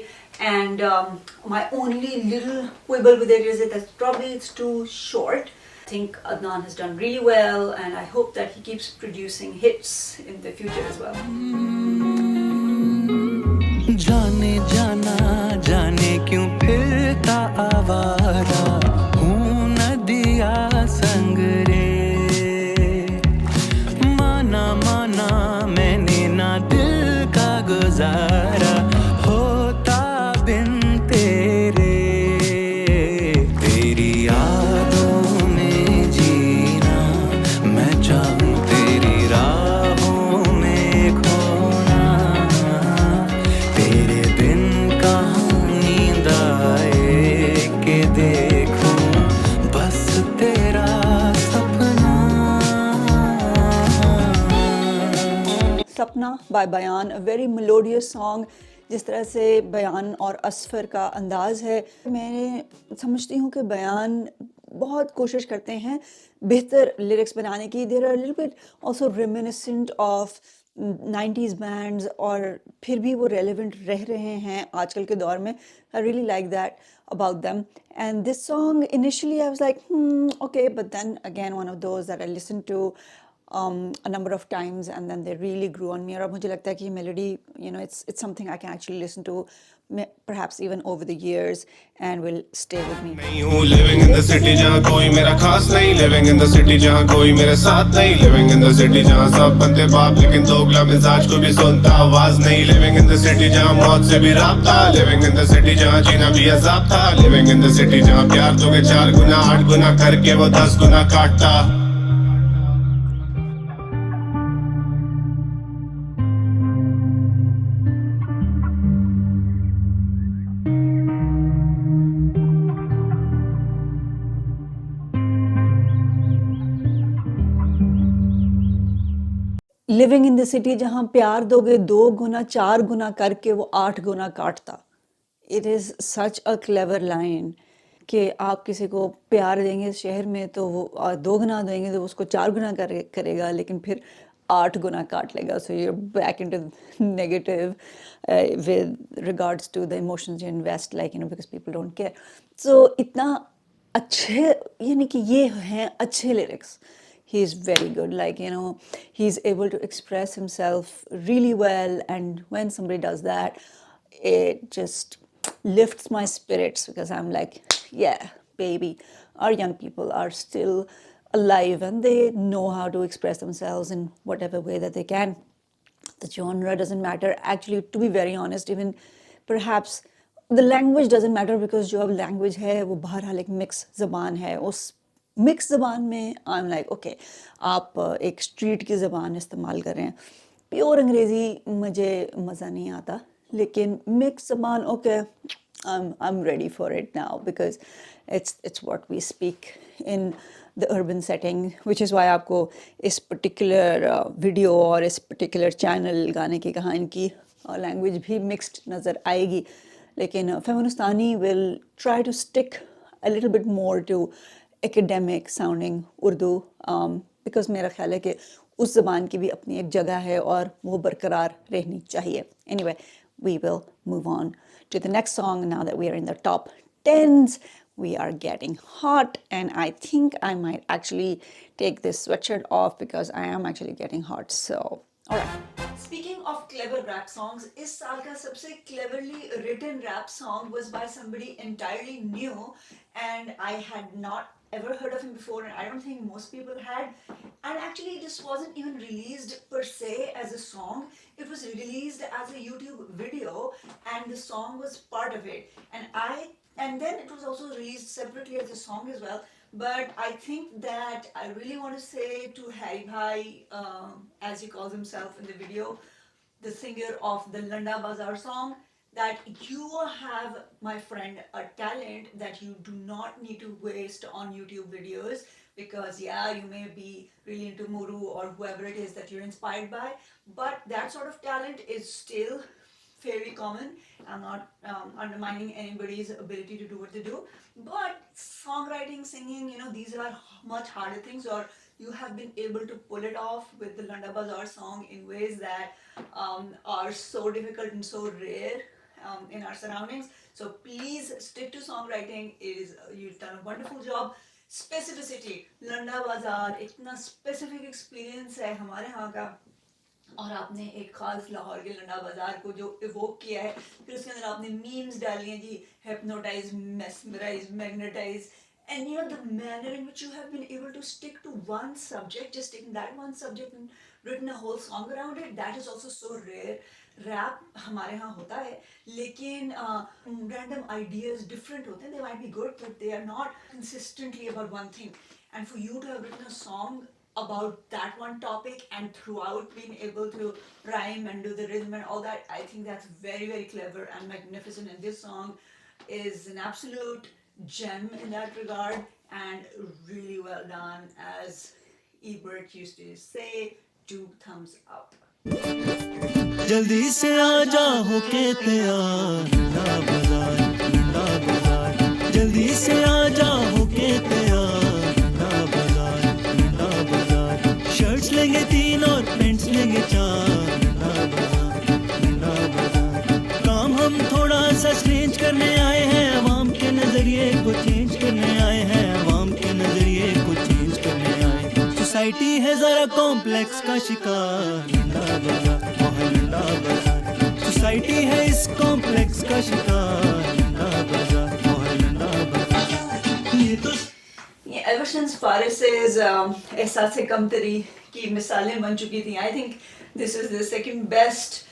and my only little quibble with it is that probably it's too short. I think Adnan has done really well, and I hope that he keeps producing hits in the future as well. जाने जाना जाने क्यों फिरता आवारा हूँ नदिया संग रे माना माना मैंने ना दिल का गुजारा होता बिन तेरे तेरी यादों में जीना मैं चाहूँ तेरी राहों में खोना तेरे बिन कहाँ नींद आए के देखूं बस तेरा सपना सपना बाय बयान, अ वेरी मेलोडियस सॉन्ग. जिस तरह से बयान और असफर का अंदाज़ है, मैं समझती हूँ कि बयान बहुत कोशिश करते हैं बेहतर लिरिक्स बनाने की. There are little bit also reminiscent of 90s bands, और फिर भी वो रेलेवेंट रह रहे हैं आजकल के दौर में. आई really like that about them. And this song, initially I was like, okay, but then again, one of those that I listened to a number of times, and then they really grew on me. और अब मुझे लगता है कि melody, it's something I can actually listen to perhaps even over the years and will stay with me. नहीं हूँ living in the city जहाँ कोई मेरा खास नहीं, living in the city जहाँ कोई मेरे साथ नहीं, living in the city जहाँ सब बनते बाप लेकिन दोगला मिजाज को भी सुनता आवाज नहीं, living in the city जहाँ मौत से भी राबता, living in the city जहाँ जीना भी अजाब था, living in the city जहाँ प्यार दोगे 4 गुना 8 गुना करके वो 10 गुना काटता. लिविंग इन द सिटी जहाँ प्यार दोगे 2 गुना 4 गुना करके वो 8 गुना काटता. It is such a clever line कि आप किसी को प्यार देंगे शहर में तो वो 2 गुना देंगे तो उसको 4 गुना करेगा, लेकिन फिर 8 गुना काट लेगा. So you back in to negative with regards to the emotions you invest, like because people don't care. So इतना अच्छे, यानी कि ये हैं अच्छे lyrics. He is very good, like he's able to express himself really well, and when somebody does that, it just lifts my spirits, because I'm like, yeah, baby, our young people are still alive and they know how to express themselves in whatever way that they can. The genre doesn't matter, actually, to be very honest. Even perhaps the language doesn't matter, because जो अब language है वो बहरहाल एक mix ज़बान है. उस mix ज़बान में आई एम लाइक ओके, आप एक स्ट्रीट की ज़बान इस्तेमाल कर रहे हैं. प्योर अंग्रेज़ी मुझे मज़ा नहीं आता, लेकिन मिक्स ज़बान okay, I am ready for it now, because it's what we speak in the urban setting, which is why आपको इस पर्टिकुलर वीडियो और इस पर्टिकुलर चैनल गाने की कहानी की लैंग्वेज भी मिक्सड नज़र आएगी. लेकिन Feministani will try to stick a little bit more to academic sounding Urdu, because मेरा ख्याल है कि उस ज़बान की भी अपनी एक जगह है और वो बरकरार रहनी चाहिए. Anyway, we will move on to the next song now that we are in the top 10s. We are getting hot, and I think I might actually take this sweatshirt off because I am actually getting hot. So, all right. Speaking of clever rap songs, इस साल का सबसे cleverly written rap song was by somebody entirely new, and I had not ever heard of him before, and I don't think most people had. And actually, this wasn't even released per se as a song. It was released as a YouTube video, and the song was part of it. And then it was also released separately as a song as well. But I think that I really want to say to Harry Bhai, as he calls himself in the video, the singer of the Landa Bazaar song, that you have, my friend, a talent that you do not need to waste on YouTube videos, because yeah, you may be really into Muru or whoever it is that you're inspired by, but that sort of talent is still fairly common. I'm not undermining anybody's ability to do what they do, but songwriting, singing, these are much harder things, or you have been able to pull it off with the Landa Bazaar song in ways that are so difficult and so rare in our surroundings. So please stick to songwriting. You've done a wonderful job. Specificity, Landa Bazaar इतना specific experience है हमारे यहाँ का, और आपने एक खास लाहौर के लंडा बाजार को जो इवोक किया है, फिर उसके अंदर आपने मीम्स डाली हैं जी, hypnotize, mesmerize, magnetize, and you know the manner in which you have been able to stick to one subject, just taking that one subject and written a whole song around it, that is also so rare. Rap हमारे यहाँ होता है, लेकिन random ideas different होते हैं, they might be good but they are not consistently about one thing, and for you to have written a song about that one topic and throughout being able to rhyme and do the rhythm and all that, I think that's very, very clever and magnificent, and this song is an absolute gem in that regard and really well done, as Ebert used to say, 2 thumbs up. जल्दी से आ जाओ के तैयार लंडा बाजार, लंडा बाजार, जल्दी से आ जाओ के तैयार लंडा बाजार, लंडा बाजार, शर्ट्स लेंगे 3 और पैंट्स लेंगे 4 लंडा बाजार, लंडा बाजार, काम हम थोड़ा सा चेंज करने आए हैं, आवाम के नजरिए को चेंज करने आए हैं, आवाम के नजरिए को चेंज करने आए, सोसाइटी है जरा कॉम्प्लेक्स का शिकार लंडा बाजार, लंडा बाजार, सोसाइटी है इस कॉम्प्लेक्स का शिकार लंडा बाजार, लंडा बाजार, ये तो ever since Faris's एहसास से कमतरी की मिसालें बन चुकी थी, I think this is the second best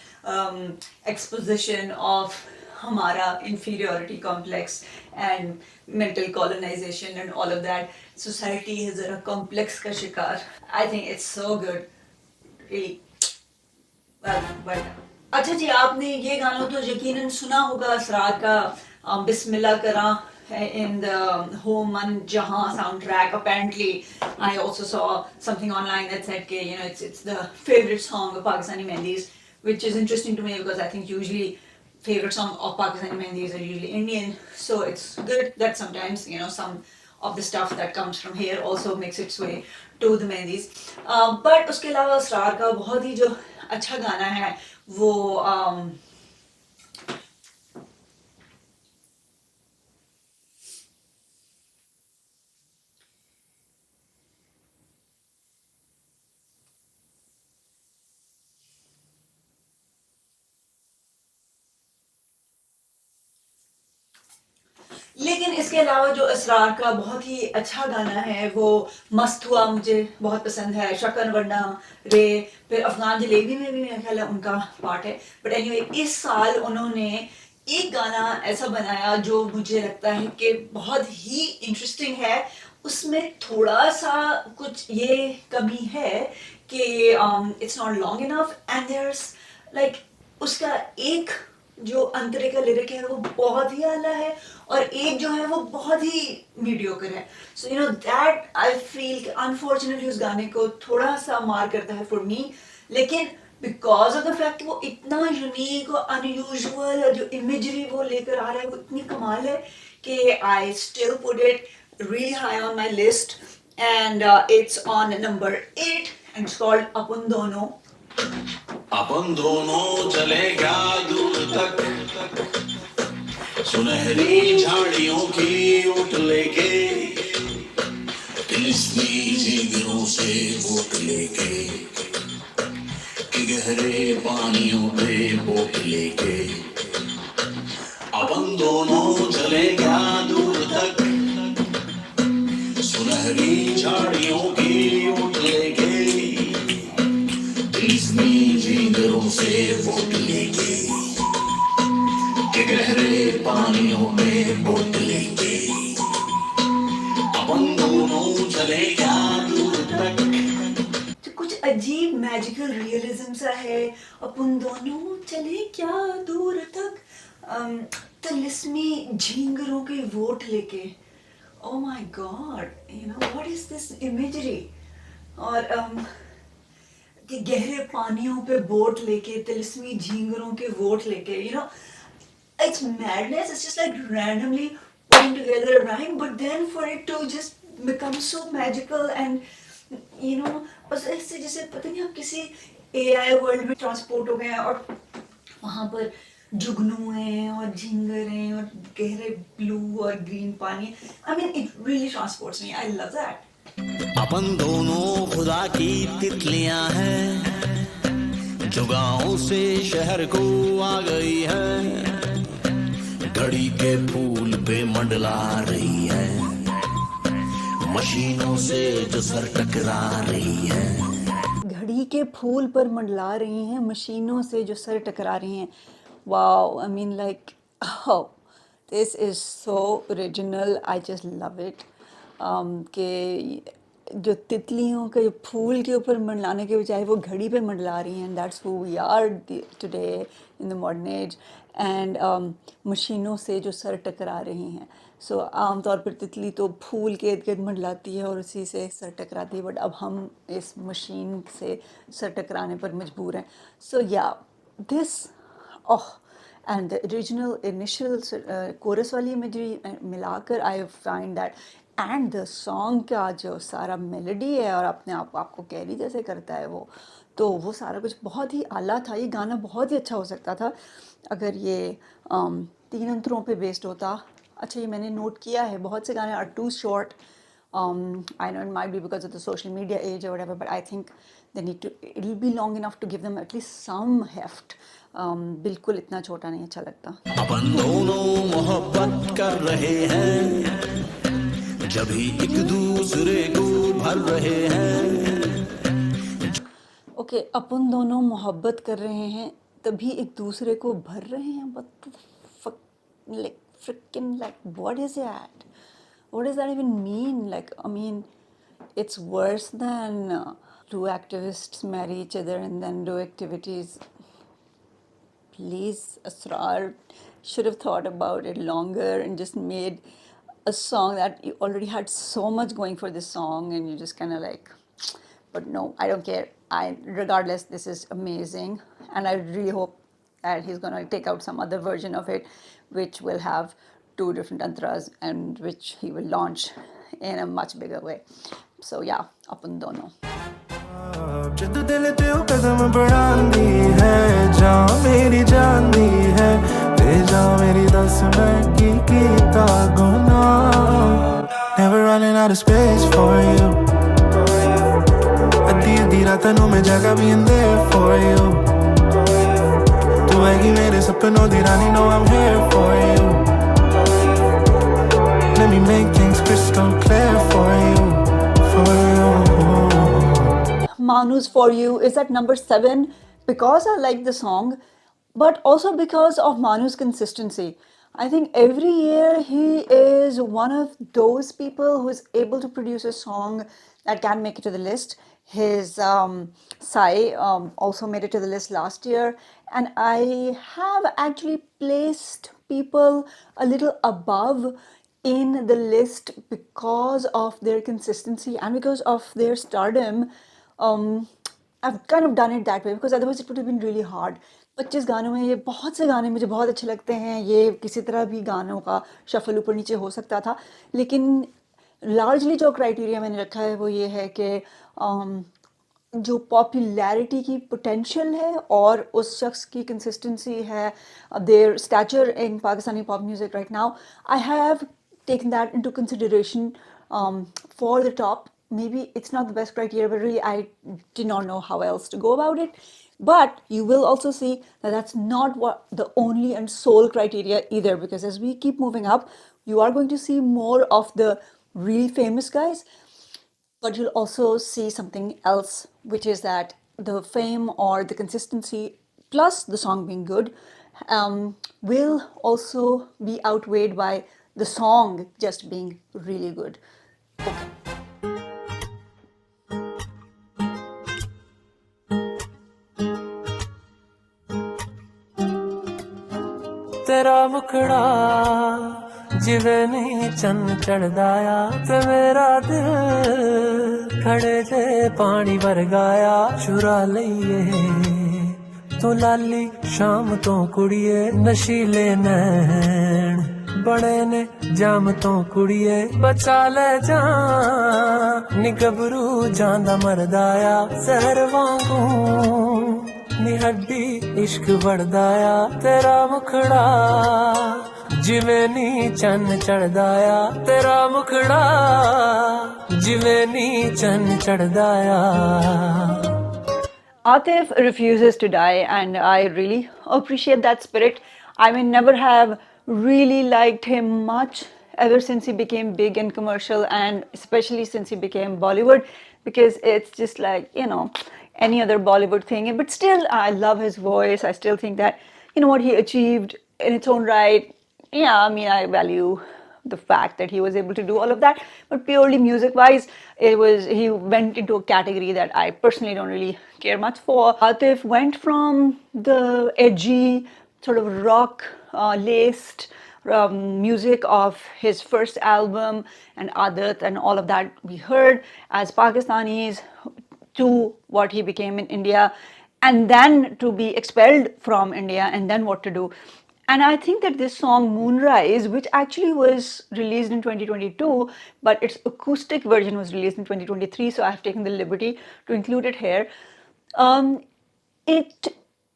exposition of हमारा inferiority complex and mental colonization and all of that. Society है जरा complex का शिकार. I think it's so good, really. Well, अच्छा जी, आपने ये गाना तो यकीनन सुना होगा असरार का बिस्मिल्लाह करा in the Home and Jahan soundtrack. Apparently, I also saw something online that said, okay, you know, it's the favorite song of Pakistani Mehndis, which is interesting to me because I think usually favorite song of Pakistani Mehndis are usually Indian. So it's good that sometimes, you know, some of the stuff that comes from here also makes its way to the Mehndis. But उसके अलावा असरार का बहुत ही जो अच्छा गाना है वो लेकिन इसके अलावा जो असरार का बहुत ही अच्छा गाना है वो मस्त हुआ, मुझे बहुत पसंद है, शकन वरना रे, फिर अफगान जलेबी में भी मेरा ख्याल है उनका पार्ट है, बट एनीवे इस साल उन्होंने एक गाना ऐसा बनाया जो मुझे लगता है कि बहुत ही इंटरेस्टिंग है, उसमें थोड़ा सा कुछ ये कमी है कि it's not long enough and there's like उसका एक जो अंतरे का लिरिक है वो बहुत ही आला है और एक जो है वो बहुत ही मीडियोकर है. So you know that I feel unfortunately उस गाने को थोड़ा सा मार करता है फॉर मी, लेकिन बिकॉज ऑफ द फैक्ट वो इतना यूनिक और अनयूजुअल और जो इमेजरी वो लेकर आ रहा है वो इतनी कमाल है कि I still put it really high on my list, and it's on number 8 and it's called अपन दोनों. अपन दोनों चले क्या दूर तक, सुनहरी झाड़ियों की ओट लेके, तिलिस्मी जिगरों से वोट लेके, कि गहरे पानियों पे बोट लेके, अपन दोनों चले क्या दूर तक, सुनहरी झाड़ियों की ओट लेके, तिलिस्मी जिगरों से वोट लेके, कि गहरे पानियों में बोट लेके, अपन दोनों चले क्या दूर तक. तो कुछ अजीब मैजिकल रियलिज्म सा है, अपन दोनों चले क्या दूर तक, तिलिस्मी झींगरों के वोट लेके. Oh my God, you know, what is this imagery? और कि गहरे पानियों पे बोट लेके, तिलिस्मी झींगरों के वोट लेके, you know, it's madness. It's just like randomly putting together a rhyme, but then for it to just become so magical and, you know, बस ऐसे जैसे पता नहीं आप किसी AI वर्ल्ड में ट्रांसपोर्ट हो गए हैं और वहाँ पर जुगनू हैं और झिंगर हैं और गहरे ब्लू और ग्रीन पानी. I mean, it really transports me. I love that. अपन दोनों खुदा की तितलियां हैं, जो गाँव से शहर को आ गई है, घड़ी के फूल पे मंडला रही है, मशीनों से जो सर टकरा रही है. घड़ी के फूल पर मंडला रही हैं, मशीनों से जो सर टकरा रही हैं. Wow, I mean like, oh, this is so original. I just love it. कि जो तितलियों के फूल के ऊपर मंडलाने के बजाय वो घड़ी पे मंडला रही हैं. That's who we are today in the modern age. And मशीनों से जो सर टकरा रही हैं. सो आमतौर पर तितली तो फूल के इर्द गिर्द मंडलाती है और उसी से सर टकराती है, बट अब हम इस मशीन से सर टकराने पर मजबूर हैं. So yeah this and the original initial chorus वाली इमेजरी मिलाकर I find that, and the song का जो सारा मेलोडी है और अपने आप आपको कैरी जैसे करता है वो, तो वो सारा कुछ बहुत ही आला था. ये गाना बहुत ही अच्छा हो सकता था अगर ये 3 अंतरों पे बेस्ड होता. अच्छा, ये मैंने नोट किया है, बहुत से गाने are too short. I know it might be because of the social media age or whatever, but I think they need to, it'll be long enough to give them at least some heft. बिल्कुल इतना छोटा नहीं अच्छा लगता. अपन दोनों मोहब्बत कर रहे हैं, जब ही एक दूसरे को भर रहे हैं. ओके, अपन दोनों मोहब्बत कर रहे हैं तभी एक दूसरे को भर रहे हैं. What the fuck, like freaking, like what is that? What does that even mean? Like, I mean, it's worse than two activists marry each other and then do activities. Please, Asrar should have thought about it longer and just made a song that you already had so much going for this song, and you just kind of like, but no, I don't care. Regardless, this is amazing, and I really hope that he's gonna take out some other version of it, which will have 2 different antras and which he will launch in a much bigger way. So yeah, अपन दोनों. जद दिल ते ओ कदम बढ़ांदी है, जान मेरी जानदी है, ते जान मेरी दस मैं की कीता गुनाह. Never running out of space for you. अद्धी रातां नूं मैं जगा being there for you. तू हैगी मेरे सपनों दी रानी, know I'm here for you. Let me make things crystal clear for you, for you. Manu's For You is at number 7 because I like the song, but also because of Manu's consistency. I think every year he is one of those people who is able to produce a song that can make it to the list. His Sai also made it to the list last year, and I have actually placed people a little above in the list because of their consistency and because of their stardom. I've kind of done it that way because otherwise it would have been really hard. 25 गानों में ये बहुत से गाने मुझे बहुत अच्छे लगते हैं. ये किसी तरह भी गानों का शफल ऊपर नीचे हो सकता था, लेकिन लार्जली जो क्राइटेरिया मैंने रखा है वो ये है कि जो पॉपुलैरिटी की पोटेंशियल है और उस शख्स की कंसिस्टेंसी है, their stature in Pakistani pop music right now, I have taken that into consideration for the top. Maybe it's not the best criteria, but really I did not know how else to go about it. But you will also see that that's not what the only and sole criteria either, because as we keep moving up, you are going to see more of the really famous guys, but you'll also see something else, which is that the fame or the consistency plus the song being good will also be outweighed by the song just being really good. Okay. तेरा मुखड़ा जिवें नहीं चन्न चढ़दा आ, ते मेरा दिल खड़े जे पानी वरगाया. चुरा लईए तू लाली शाम तो कुड़िए, नशीले नैन बड़े ने जाम तो कुड़िए. बचा ले जान नी गबरू जांदा मरदाया, जहर वांगू नी हड्डी इश्क बढ़दाया तेरा मुखड़ा जिवें नी चन्न चढ़दाया तेरा मुखड़ा जिवें नी चन्न चढ़दाया Atif refuses to die, and I really appreciate that spirit. I may never have really liked him much ever since he became big and commercial, and especially since he became Bollywood, because it's just like, you know, any other Bollywood thing. But still, I love his voice. I still think that, you know, what he achieved in its own right, yeah, I mean, I value the fact that he was able to do all of that, but purely music wise, he went into a category that I personally don't really care much for. Atif went from the edgy sort of rock laced music of his first album and Adat and all of that we heard as Pakistanis to what he became in India, and then to be expelled from India, and then what to do. And I think that this song Moonrise, which actually was released in 2022, but its acoustic version was released in 2023, so I have taken the liberty to include it here. It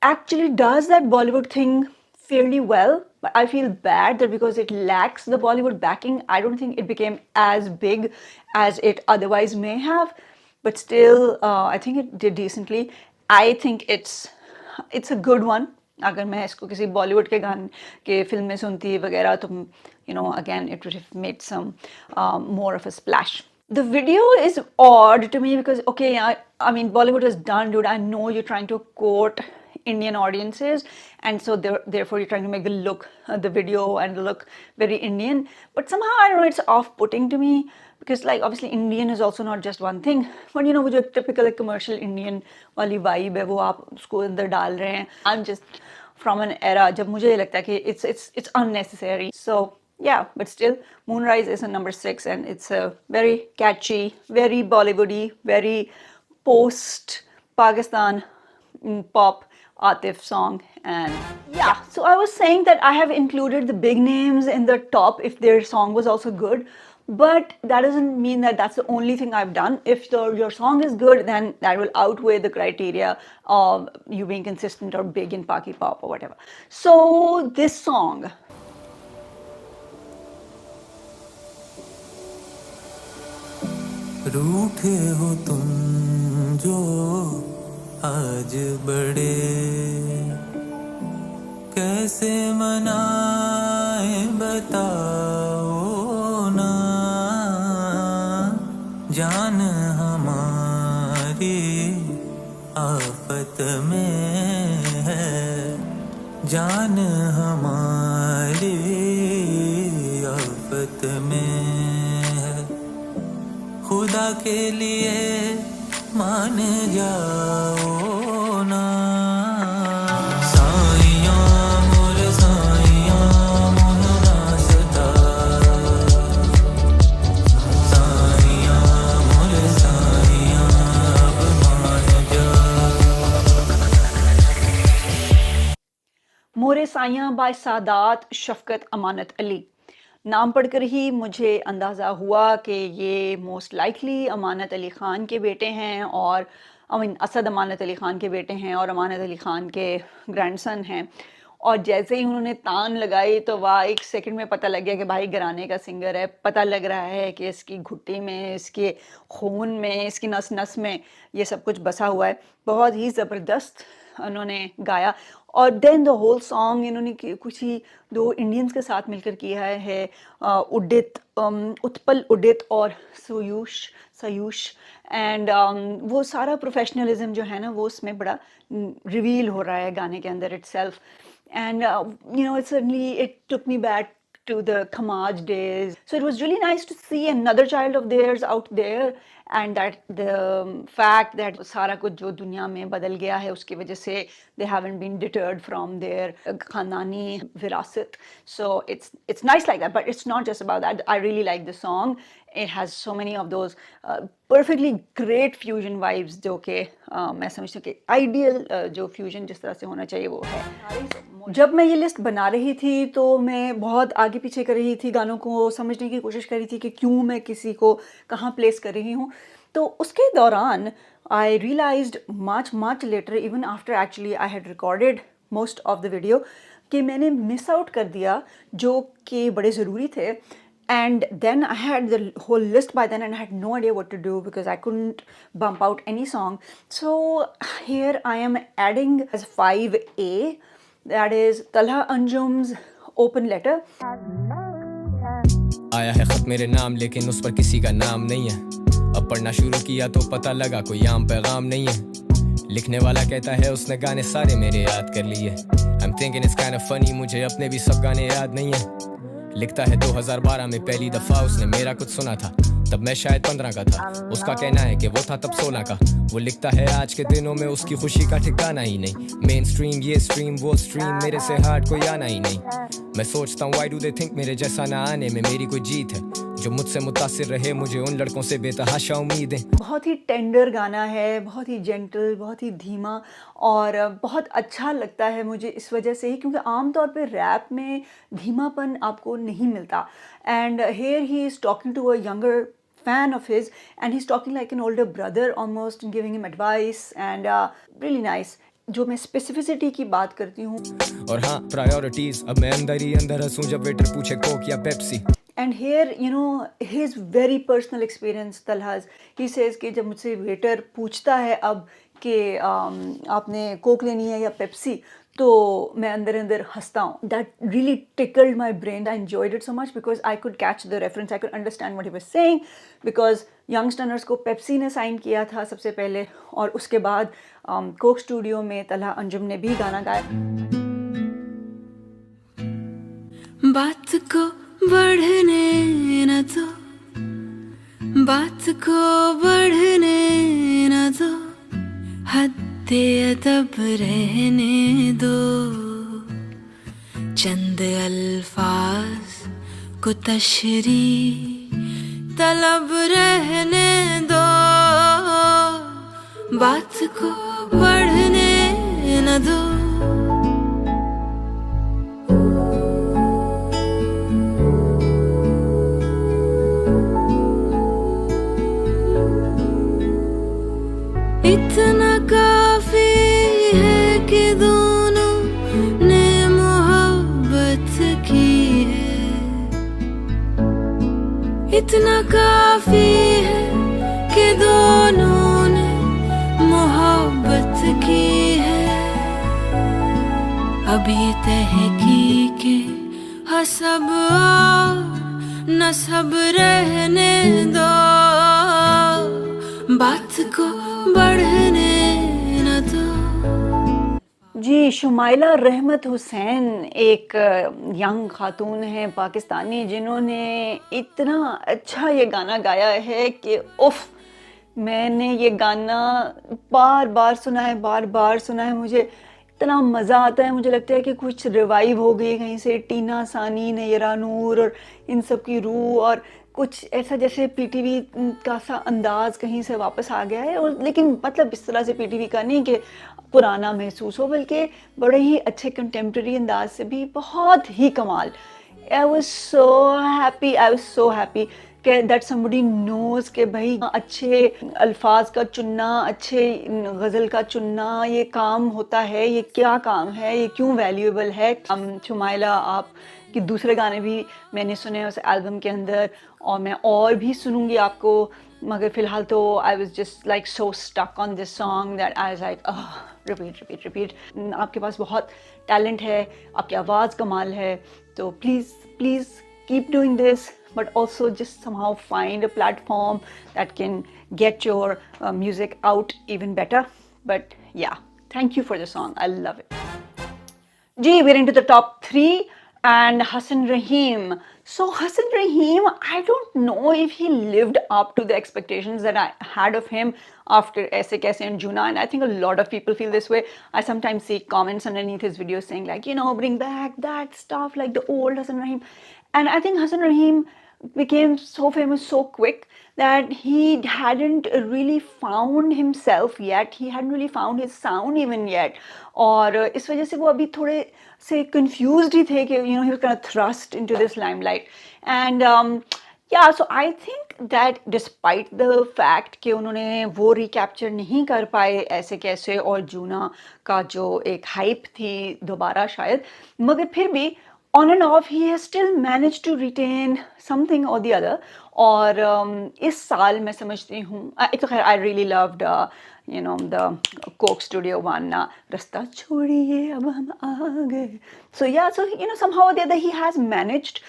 actually does that Bollywood thing fairly well, but I feel bad that because it lacks the Bollywood backing, I don't think it became as big as it otherwise may have. But still, I think it did decently. I think it's a good one. अगर मैं इसको किसी बॉलीवुड के गाने के film में सुनती वगैरह तो you know, again it would have made some more of a splash. The video is odd to me because, okay, I mean, Bollywood is done, dude. I know you're trying to court Indian audiences, and so therefore you're trying to make the video and the look very Indian. But somehow, I don't know, it's off-putting to me because, like, obviously Indian is also not just one thing. But you know, वो जो typical commercial Indian वाली vibe है, वो आप उसको अंदर डाल रहे हैं. I'm just from an era जब मुझे लगता है कि it's unnecessary. So yeah, but still, Moonrise is a number 6, and it's a very catchy, very Bollywoody, very post-Pakistan pop Atif song. And yeah, so I was saying that I have included the big names in the top if their song was also good, but that doesn't mean that that's the only thing I've done. If your song is good, then that will outweigh the criteria of you being consistent or big in Paki pop or whatever. So this song, रूठे हो तुम जो आज बड़े कैसे मनाए बताओ ना जान हमारी आफत में है जान हमारी आफत में खुदा के लिए मान जाओ ना साइयां मोर साइयां मोह रास्ता साइयां मोर साइयां अब मान जा मोरे साइयां बाय सादात शफकत अमानत अली. नाम पढ़कर ही मुझे अंदाज़ा हुआ कि ये मोस्ट लाइकली अमानत अली ख़ान के बेटे हैं, और असद अमानत अली ख़ान के बेटे हैं और अमानत अली ख़ान के ग्रैंडसन हैं. और जैसे ही उन्होंने तान लगाई तो वाह, एक सेकंड में पता लग गया कि भाई घराने का सिंगर है. पता लग रहा है कि इसकी घुट्टी में, इसके खून में, इसकी नस नस में ये सब कुछ बसा हुआ है. बहुत ही ज़बरदस्त उन्होंने गाया. और देन द होल सॉन्ग इन्होंने कुछ ही 2 इंडियंस के साथ मिलकर किया है, उदित उत्पल उदित और सयूश. एंड वो सारा प्रोफेशनलिज्म जो है ना, वो उसमें बड़ा रिवील हो रहा है गाने के अंदर itself. And you know, it took me back to the Khamaj days. So it was really nice to see another child of theirs out there, and that the fact that सारा कुछ जो दुनिया में बदल गया है उसकी वजह से they haven't been deterred from their खानदानी विरासत. So it's nice like that, but it's not just about that. I really like the song. It has so many of those perfectly great fusion vibes जो कि मैं समझती हूँ कि ideal जो fusion जिस तरह से होना चाहिए वो है. जब मैं ये लिस्ट बना रही थी तो मैं बहुत आगे पीछे कर रही थी, गानों को समझने की कोशिश कर रही थी कि क्यों मैं किसी को कहाँ प्लेस कर रही हूँ. तो उसके दौरान I realized much later, even after actually I had recorded most of the video, कि मैंने miss out कर दिया जो कि बड़े ज़रूरी थे. And then I had the whole list by then and I had no idea what to do because I couldn't bump out any song. So here I am adding as 5A, that is Talha Anjum's Open Letter. आया है खत मेरे नाम लेकिन उस पर किसी का नाम नहीं है. अब पढ़ना शुरू किया तो पता लगा कोई आम पैगाम नहीं है. लिखने वाला कहता है उसने गाने सारे मेरे याद कर लिए. I'm thinking it's kind of funny, मुझे अपने भी सब गाने याद नहीं है. लिखता है 2012 में पहली दफा उसने मेरा कुछ सुना था, तब मैं शायद 15 का था. उसका कहना है कि वो था तब 16 का. वो लिखता है आज के दिनों में उसकी खुशी का ठिकाना ही नहीं. मेन स्ट्रीम ये स्ट्रीम वो स्ट्रीम, मेरे से हार्ड कोई आना ही नहीं. मैं सोचता हूँ why do they think मेरे जैसा ना आने में मेरी कोई जीत है. जो मुझसे मुतासिर रहे मुझे उन लड़कों से बेतहाशा उम्मीदें. बहुत ही टेंडर गाना है, बहुत ही जेंटल, बहुत ही धीमा और बहुत अच्छा लगता है मुझे इस वजह से ही क्योंकि आम तौर पे रैप में धीमापन आपको नहीं मिलता. And here he is talking to a younger fan of his and he's talking like an older brother almost and giving him advice and really nice. जो मैं स्पेसिफिसिटी की बात करती हूँ. और हाँ प्रायोरिटीज, अब मैं अंदर ही अंदर हंसूं जब वेटर पूछे कोक या Pepsi. And here, you know, his very personal experience, Talha's, he says कि जब मुझसे वेटर पूछता है अब कि आपने कोक लेनी है या पेप्सी, तो मैं अंदर हंसता हूँ. That really tickled my brain. I enjoyed it so much because I could catch the reference. I could understand what he was saying because Youngsters को पेप्सी ने साइन किया था सबसे पहले और उसके बाद कोक स्टूडियो में तलहा अंजुम ने भी गाना गाया. बात को बढ़ने न दो, बात को बढ़ने न दो, हद्दे अदब रहने दो. चंद अल्फाज को तशरी तलब रहने दो, बात को बढ़ने न दो. इतना काफी है कि दोनों ने मोहब्बत की है. इतना काफी है कि दोनों ने मोहब्बत की है. अभी तहकीके हसब और नसब रहने दो, बात को बढ़ने न दो. जी, शुमाइला रहमत हुसैन एक यंग खातून है पाकिस्तानी जिन्होंने इतना अच्छा ये गाना गाया है कि उफ़, मैंने ये गाना बार बार सुना है. मुझे इतना मज़ा आता है. मुझे लगता है कि कुछ रिवाइव हो गई कहीं से टीना सानी, नयरा नूर और इन सब की रूह और कुछ ऐसा जैसे पीटीवी का सा अंदाज़ कहीं से वापस आ गया है. और लेकिन मतलब इस तरह से पीटीवी का नहीं कि पुराना महसूस हो, बल्कि बड़े ही अच्छे कंटेम्प्रेरी अंदाज से भी बहुत ही कमाल. आई वाज सो हैप्पी कि दैट समबडी नोज़ कि भाई अच्छे अल्फाज का चुनना, अच्छे गज़ल का चुनना ये काम होता है, ये क्या काम है, ये क्यों वैल्यूएबल है. शुमाइला आप कि दूसरे गाने भी मैंने सुने उस एल्बम के अंदर और मैं और भी सुनूंगी आपको, मगर फ़िलहाल तो I was just like so stuck on this song that I was like repeat. आपके पास बहुत टैलेंट है, आपकी आवाज़ कमाल है, तो please keep doing this, but also just somehow find a platform that can get your music out even better. But yeah, thank you for the song. I love it. Gee, we're into the top 3 and Hassan Rahim. So Hassan Rahim, I don't know if he lived up to the expectations that I had of him after Aise Kaise and Juna, and I think a lot of people feel this way. I sometimes see comments underneath his videos saying like, you know, bring back that stuff like the old Hassan Rahim. And I think Hassan Rahim became so famous so quick that he hadn't really found himself yet. He hadn't really found his sound even yet. और इस वजह से वो अभी थोड़े से confused ही थे कि you know he was kind of thrust into this limelight. And yeah so I think that despite the fact कि उन्होंने वो रिकैप्चर नहीं कर पाए ऐसे कैसे और जूना का जो एक हाइप थी दोबारा शायद, मगर फिर भी on and off he has still manage to retain something और द अदर। और इस साल मैं समझती हूँ एक तो खैर I really loved you know the Coke Studio one रास्ता छोड़िए अब हम आ गए। So yeah, so you know somehow or the other he has managed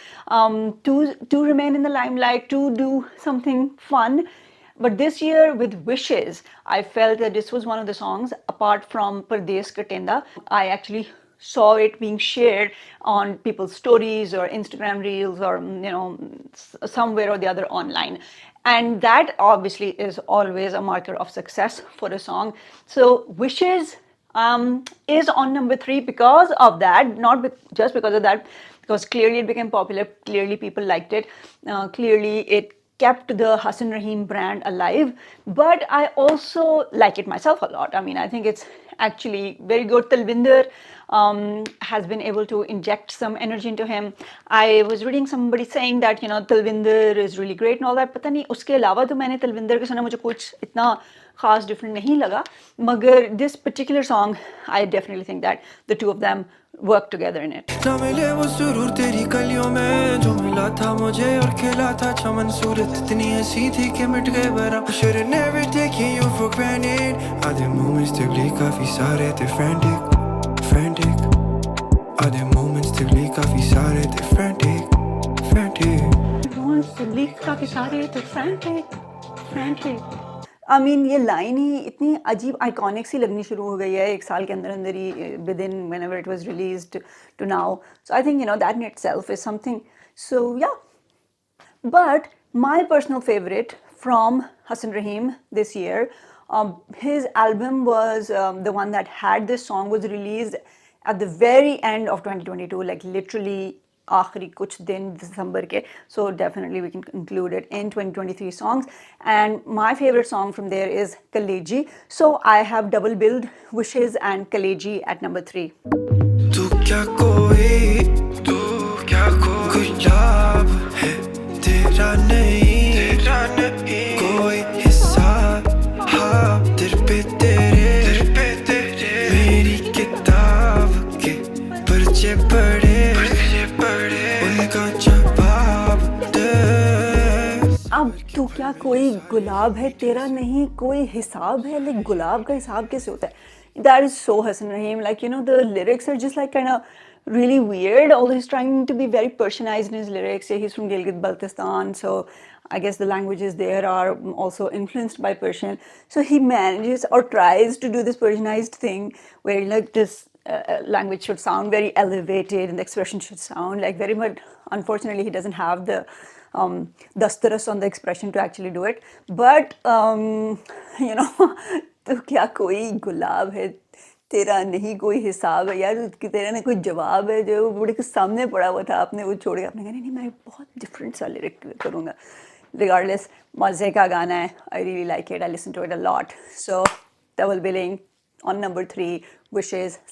to remain in the limelight, to do something fun. But this year with Wishes, I felt that this was one of the songs, apart from Pardes Katenda, I actually saw it being shared on people's stories or Instagram reels or somewhere or the other online, and that obviously is always a marker of success for a song. So Wishes is on number 3 because of that, not just because of that, because clearly it became popular, clearly people liked it, clearly it kept the Hassan Rahim brand alive, but I also like it myself a lot. I mean, I think it's actually very good. Talvinder has been able to inject some energy into him. I was reading somebody saying that Talvinder is really great and all that. पता नहीं उसके अलावा तो मैंने तलविंदर के सुना मुझे कुछ इतना खास डिफरेंट नहीं लगा, मगर this particular song I definitely think that the two of them work together in it. ना मिले वो सुरूर तेरी कलियों में जो मिला था मुझे और खिला था चमन, सूरत इतनी हंसी थी कि मिट गए बरम. Should have never taken you for granted. आधे moments तकली काफी सारे थे frantic, frantic. आधे moments तकली काफी सारे थे frantic, frantic. Moments तकली काफी सारे थे frantic, frantic. आई मीन ये लाइन ही इतनी अजीब आइकॉनिक सी लगनी शुरू हो गई है एक साल के अंदर अंदर ही, within whenever it was released to now. So I think that in itself is something. So yeah, but my personal favorite from Hassan Rahim this year, his album was the one that had this song, was released at the very end of 2022, like literally आखिरी कुछ दिन दिसंबर के. So definitely we can include it in 2023 songs, and my favorite song from there is Kaleji. So I have double billed Wishes and Kaleji at number 3. तू क्या कोई गुलाब है तेरा नहीं कोई हिस्सा, हाँ तेरे पे तेरे मेरी किताब के पर्चे पढ़े उनका जवाब दे. अब तू क्या कोई गुलाब है तेरा नहीं कोई हिसाब है, like गुलाब का हिसाब कैसे होता है? That is so Hassan Rahim. Like, the lyrics are just like kind of really weird, although he's trying to be very Persianized in his lyrics. He's from Gilgit-Baltistan, so I guess the languages there are also influenced by Persian. So he manages or tries to do this Persianized thing where like this language should sound very elevated and the expression should sound like very much. Unfortunately, he doesn't have the dastaras on the expression to actually do it. But तो क्या कोई गुलाब है तेरा नहीं कोई हिसाब है, यार तेरा ना कोई जवाब है, जो बड़े के सामने पड़ा हुआ था, आपने वो छोड़ के आपने कहा नहीं मैं बहुत डिफरेंट सा लिरिक करूँगा. रिगार्डलेस मज़े का गाना है. I really like it, I listen to it a lot. So double billing on number 3, Wishes /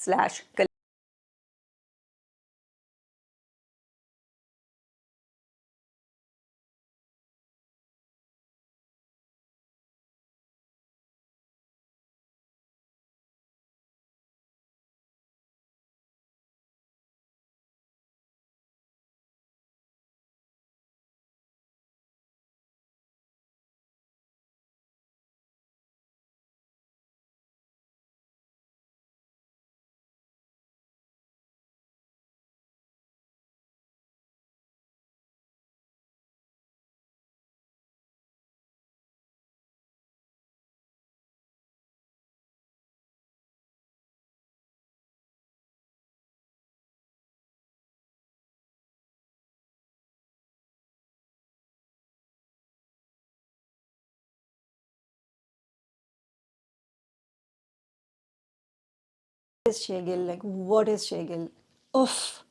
is Shegil, like what is Shegil? Oof,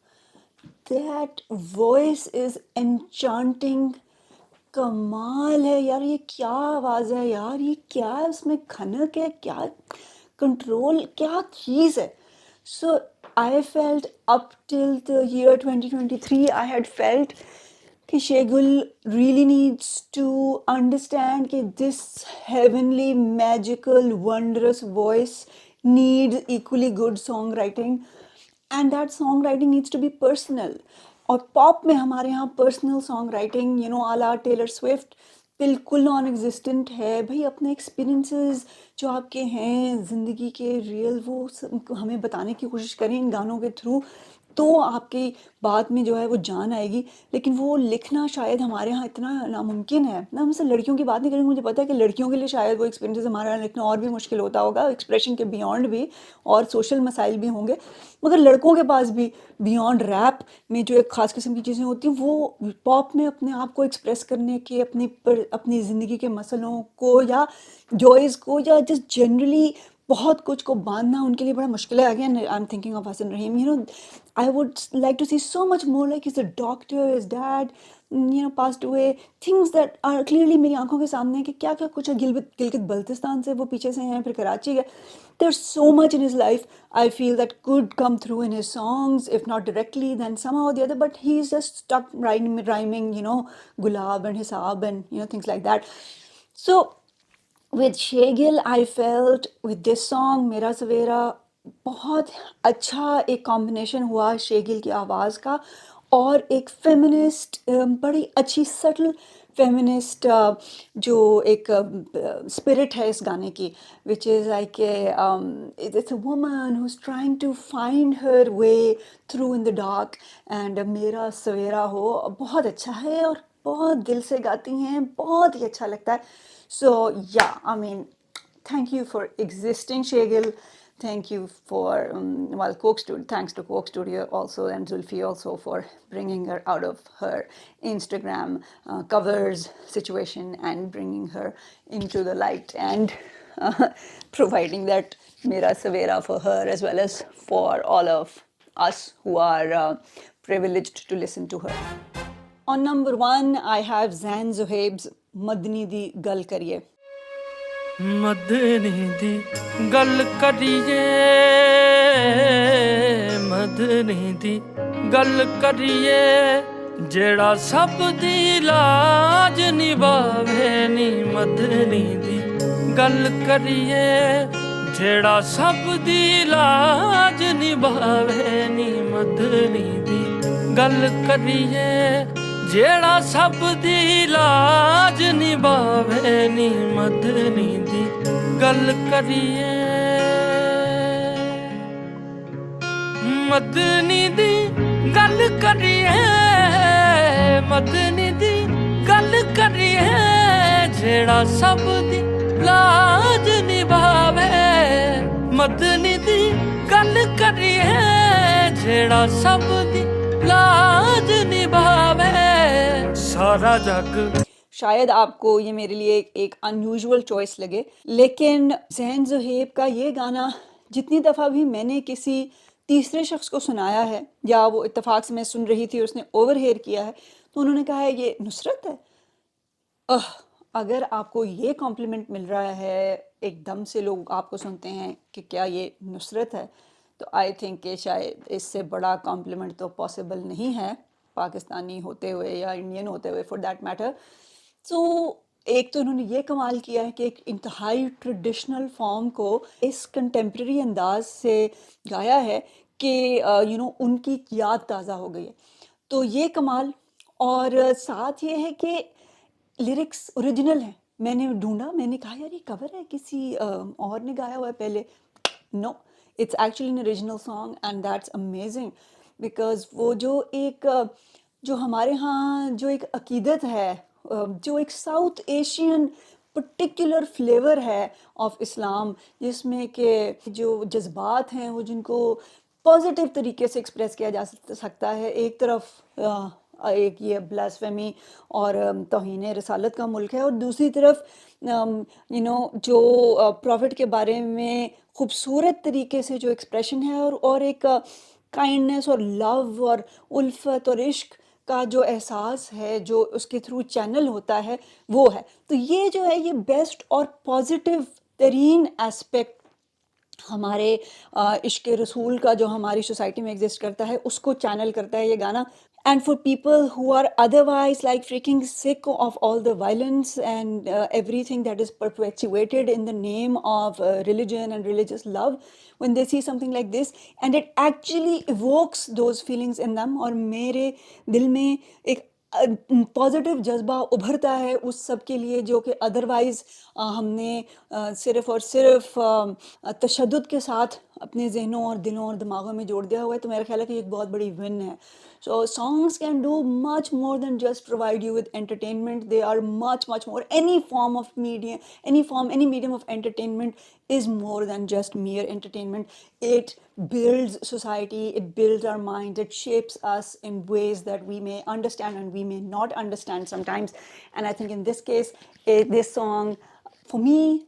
that voice is enchanting. कमाल है यार, ये क्या आवाज़ है यार, ये क्या है उसमें, खनक है क्या, कंट्रोल क्या चीज़ है. So I felt up till the year 2023 I had felt कि शेगुल really needs to understand कि this heavenly, magical, wondrous voice needs equally good songwriting, and that songwriting needs to be personal. और pop में हमारे यहाँ personal song writing आला Taylor Swift बिल्कुल non existent है भाई। अपने एक्सपीरियंसेस जो आपके हैं ज़िंदगी के रियल, वो हमें बताने की कोशिश करें इन गानों के थ्रू, तो आपकी बात में जो है वो जान आएगी। लेकिन वो लिखना शायद हमारे यहाँ इतना नामुमकिन है ना। हम सिर्फ लड़कियों की बात नहीं करेंगे, मुझे पता है कि लड़कियों के लिए शायद वो एक्सपीरियंसेस हमारे यहाँ लिखना और भी मुश्किल होता होगा, एक्सप्रेशन के बियॉन्ड भी, और सोशल मसाइल भी होंगे। मगर लड़कों के पास भी बियॉन्ड रैप में जो एक ख़ास किस्म की चीज़ें होती हैं, वो पॉप में अपने आप को एक्सप्रेस करने के, अपनी ज़िंदगी के मसलों को या जॉयज़ को या जस्ट जनरली बहुत कुछ को बांधना उनके लिए बड़ा मुश्किल है। Again I am thinking of Hassan Rahim, I would like to see so much more like he's a doctor, his dad, passed away. Things that are clearly मेरी आंखों के सामने है कि क्या क्या कुछ है। गिलगित बल्तिस्तान से वो पीछे से हैं, फिर कराची गए। There's so much in his life I feel that could come through in his songs, if not directly, then somehow or the other. But he's just stuck rhyming, gulab and hisab and things like that. So with Shegil, I felt with this song, मेरा सवेरा, बहुत अच्छा एक combination हुआ शेगिल की आवाज़ का और एक फेमिनिस्ट, बड़ी अच्छी सटल फेमिनिस्ट जो एक स्पिरिट है इस गाने की, which is like it's a woman who is trying to find her way through in the dark, and मेरा सवेरा हो बहुत अच्छा है और बहुत दिल से गाती हैं, बहुत ही अच्छा लगता है। So yeah, I mean, thank you for existing, Shegil. Thank you for thanks to Coke Studio also, and Zulfi also, for bringing her out of her Instagram covers situation and bringing her into the light, and providing that Mera Savera for her, as well as for all of us who are privileged to listen to her. On number 1, I have Zain Zohaib's Madni di Gal Kariye. Madani दी गल करिए, मदनी दी गल करिए, जेड़ा सब दी लाज निभावे नी। मदनी दी गल करिए, जेड़ा सब दी लाज निभावे नी। मदनी दी गल करिए, जेड़ा सब दी लाज निभावे नी। मदनी दी गल करिए, मदनी दी गल करिए, मदनी दी गल करिए, जेड़ा सब दी लाज निभावे। मदनी दी गल करिए, जेड़ा सब दी लाज निभावे सारा जग। शायद आपको ये मेरे लिए एक अनयूजुअल चॉइस लगे, लेकिन ज़ैन ज़ोहैब का ये गाना जितनी दफ़ा भी मैंने किसी तीसरे शख्स को सुनाया है, या वो इत्तेफाक से मैं सुन रही थी और उसने ओवरहेयर किया है, तो उन्होंने कहा है ये नुसरत है। अगर आपको ये कॉम्प्लीमेंट मिल रहा है एकदम से, लोग आपको सुनते हैं कि क्या ये नुसरत है, तो आई थिंक कि शायद इससे बड़ा कॉम्प्लीमेंट तो पॉसिबल नहीं है, पाकिस्तानी होते हुए या इंडियन होते हुए फॉर दैट मैटर। तो एक तो इन्होंने ये कमाल किया है कि एक इंतहाई ट्रेडिशनल फॉर्म को इस कंटेम्प्रेरी अंदाज से गाया है कि उनकी याद ताज़ा हो गई है, तो ये कमाल। और साथ ये है कि लिरिक्स ओरिजिनल हैं। मैंने ढूंढा, मैंने कहा यार ये कवर है, किसी और ने गाया हुआ है पहले। No, it's actually an original song, and that's amazing because वो जो हमारे यहाँ जो एक अकीदत है, जो एक साउथ एशियन पर्टिकुलर फ्लेवर है ऑफ इस्लाम, जिसमें के जो जज्बात हैं वो जिनको पॉजिटिव तरीके से एक्सप्रेस किया जा सकता है। एक तरफ एक ये ब्लास्फेमी और तौहीन रसालत का मुल्क है, और दूसरी तरफ जो प्रॉफिट के बारे में खूबसूरत तरीके से जो एक्सप्रेशन है, और एक काइंडनेस और लव और उल्फत और इश्क का जो एहसास है जो उसके थ्रू चैनल होता है, वो है। तो ये जो है ये बेस्ट और पॉजिटिव तरीन एस्पेक्ट हमारे इश्क रसूल का जो हमारी सोसाइटी में एग्जिस्ट करता है, उसको चैनल करता है ये गाना। And for people who are otherwise like freaking sick of all the violence and everything that is perpetuated in the name of religion and religious love, when they see something like this and it actually evokes those feelings in them, और मेरे दिल में एक positive जज्बा उभरता है उस सब के लिए जो कि अदरवाइज़ हमने सिर्फ़ और सिर्फ तशद्दुद के साथ अपने ज़हनों और दिलों और दिमागों में जोड़ दिया हुआ है, तो मेरा ख्याल है कि ये एक बहुत बड़ी विन है. So songs can do much more than just provide you with entertainment. They are much, much more. Any form of media, any medium of entertainment is more than just mere entertainment. It builds society, it builds our minds, it shapes us in ways that we may understand and we may not understand sometimes. And I think in this case, this song, for me,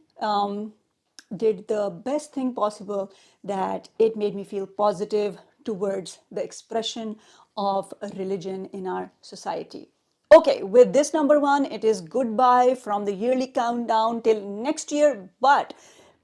did the best thing possible, that it made me feel positive towards the expression of religion in our society. Okay, with this number one, it is goodbye from the yearly countdown till next year. But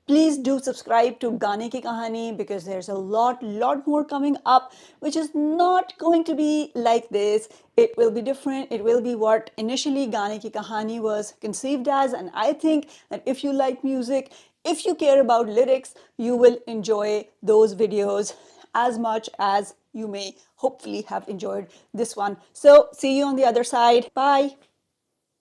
please do subscribe to Gaane Ki Kahani, because there's a lot more coming up, which is not going to be like this. It will be different. It will be what initially Gaane Ki Kahani was conceived as. And I think that if you like music, if you care about lyrics, you will enjoy those videos as much as you may hopefully have enjoyed this one. So see you on the other side. Bye.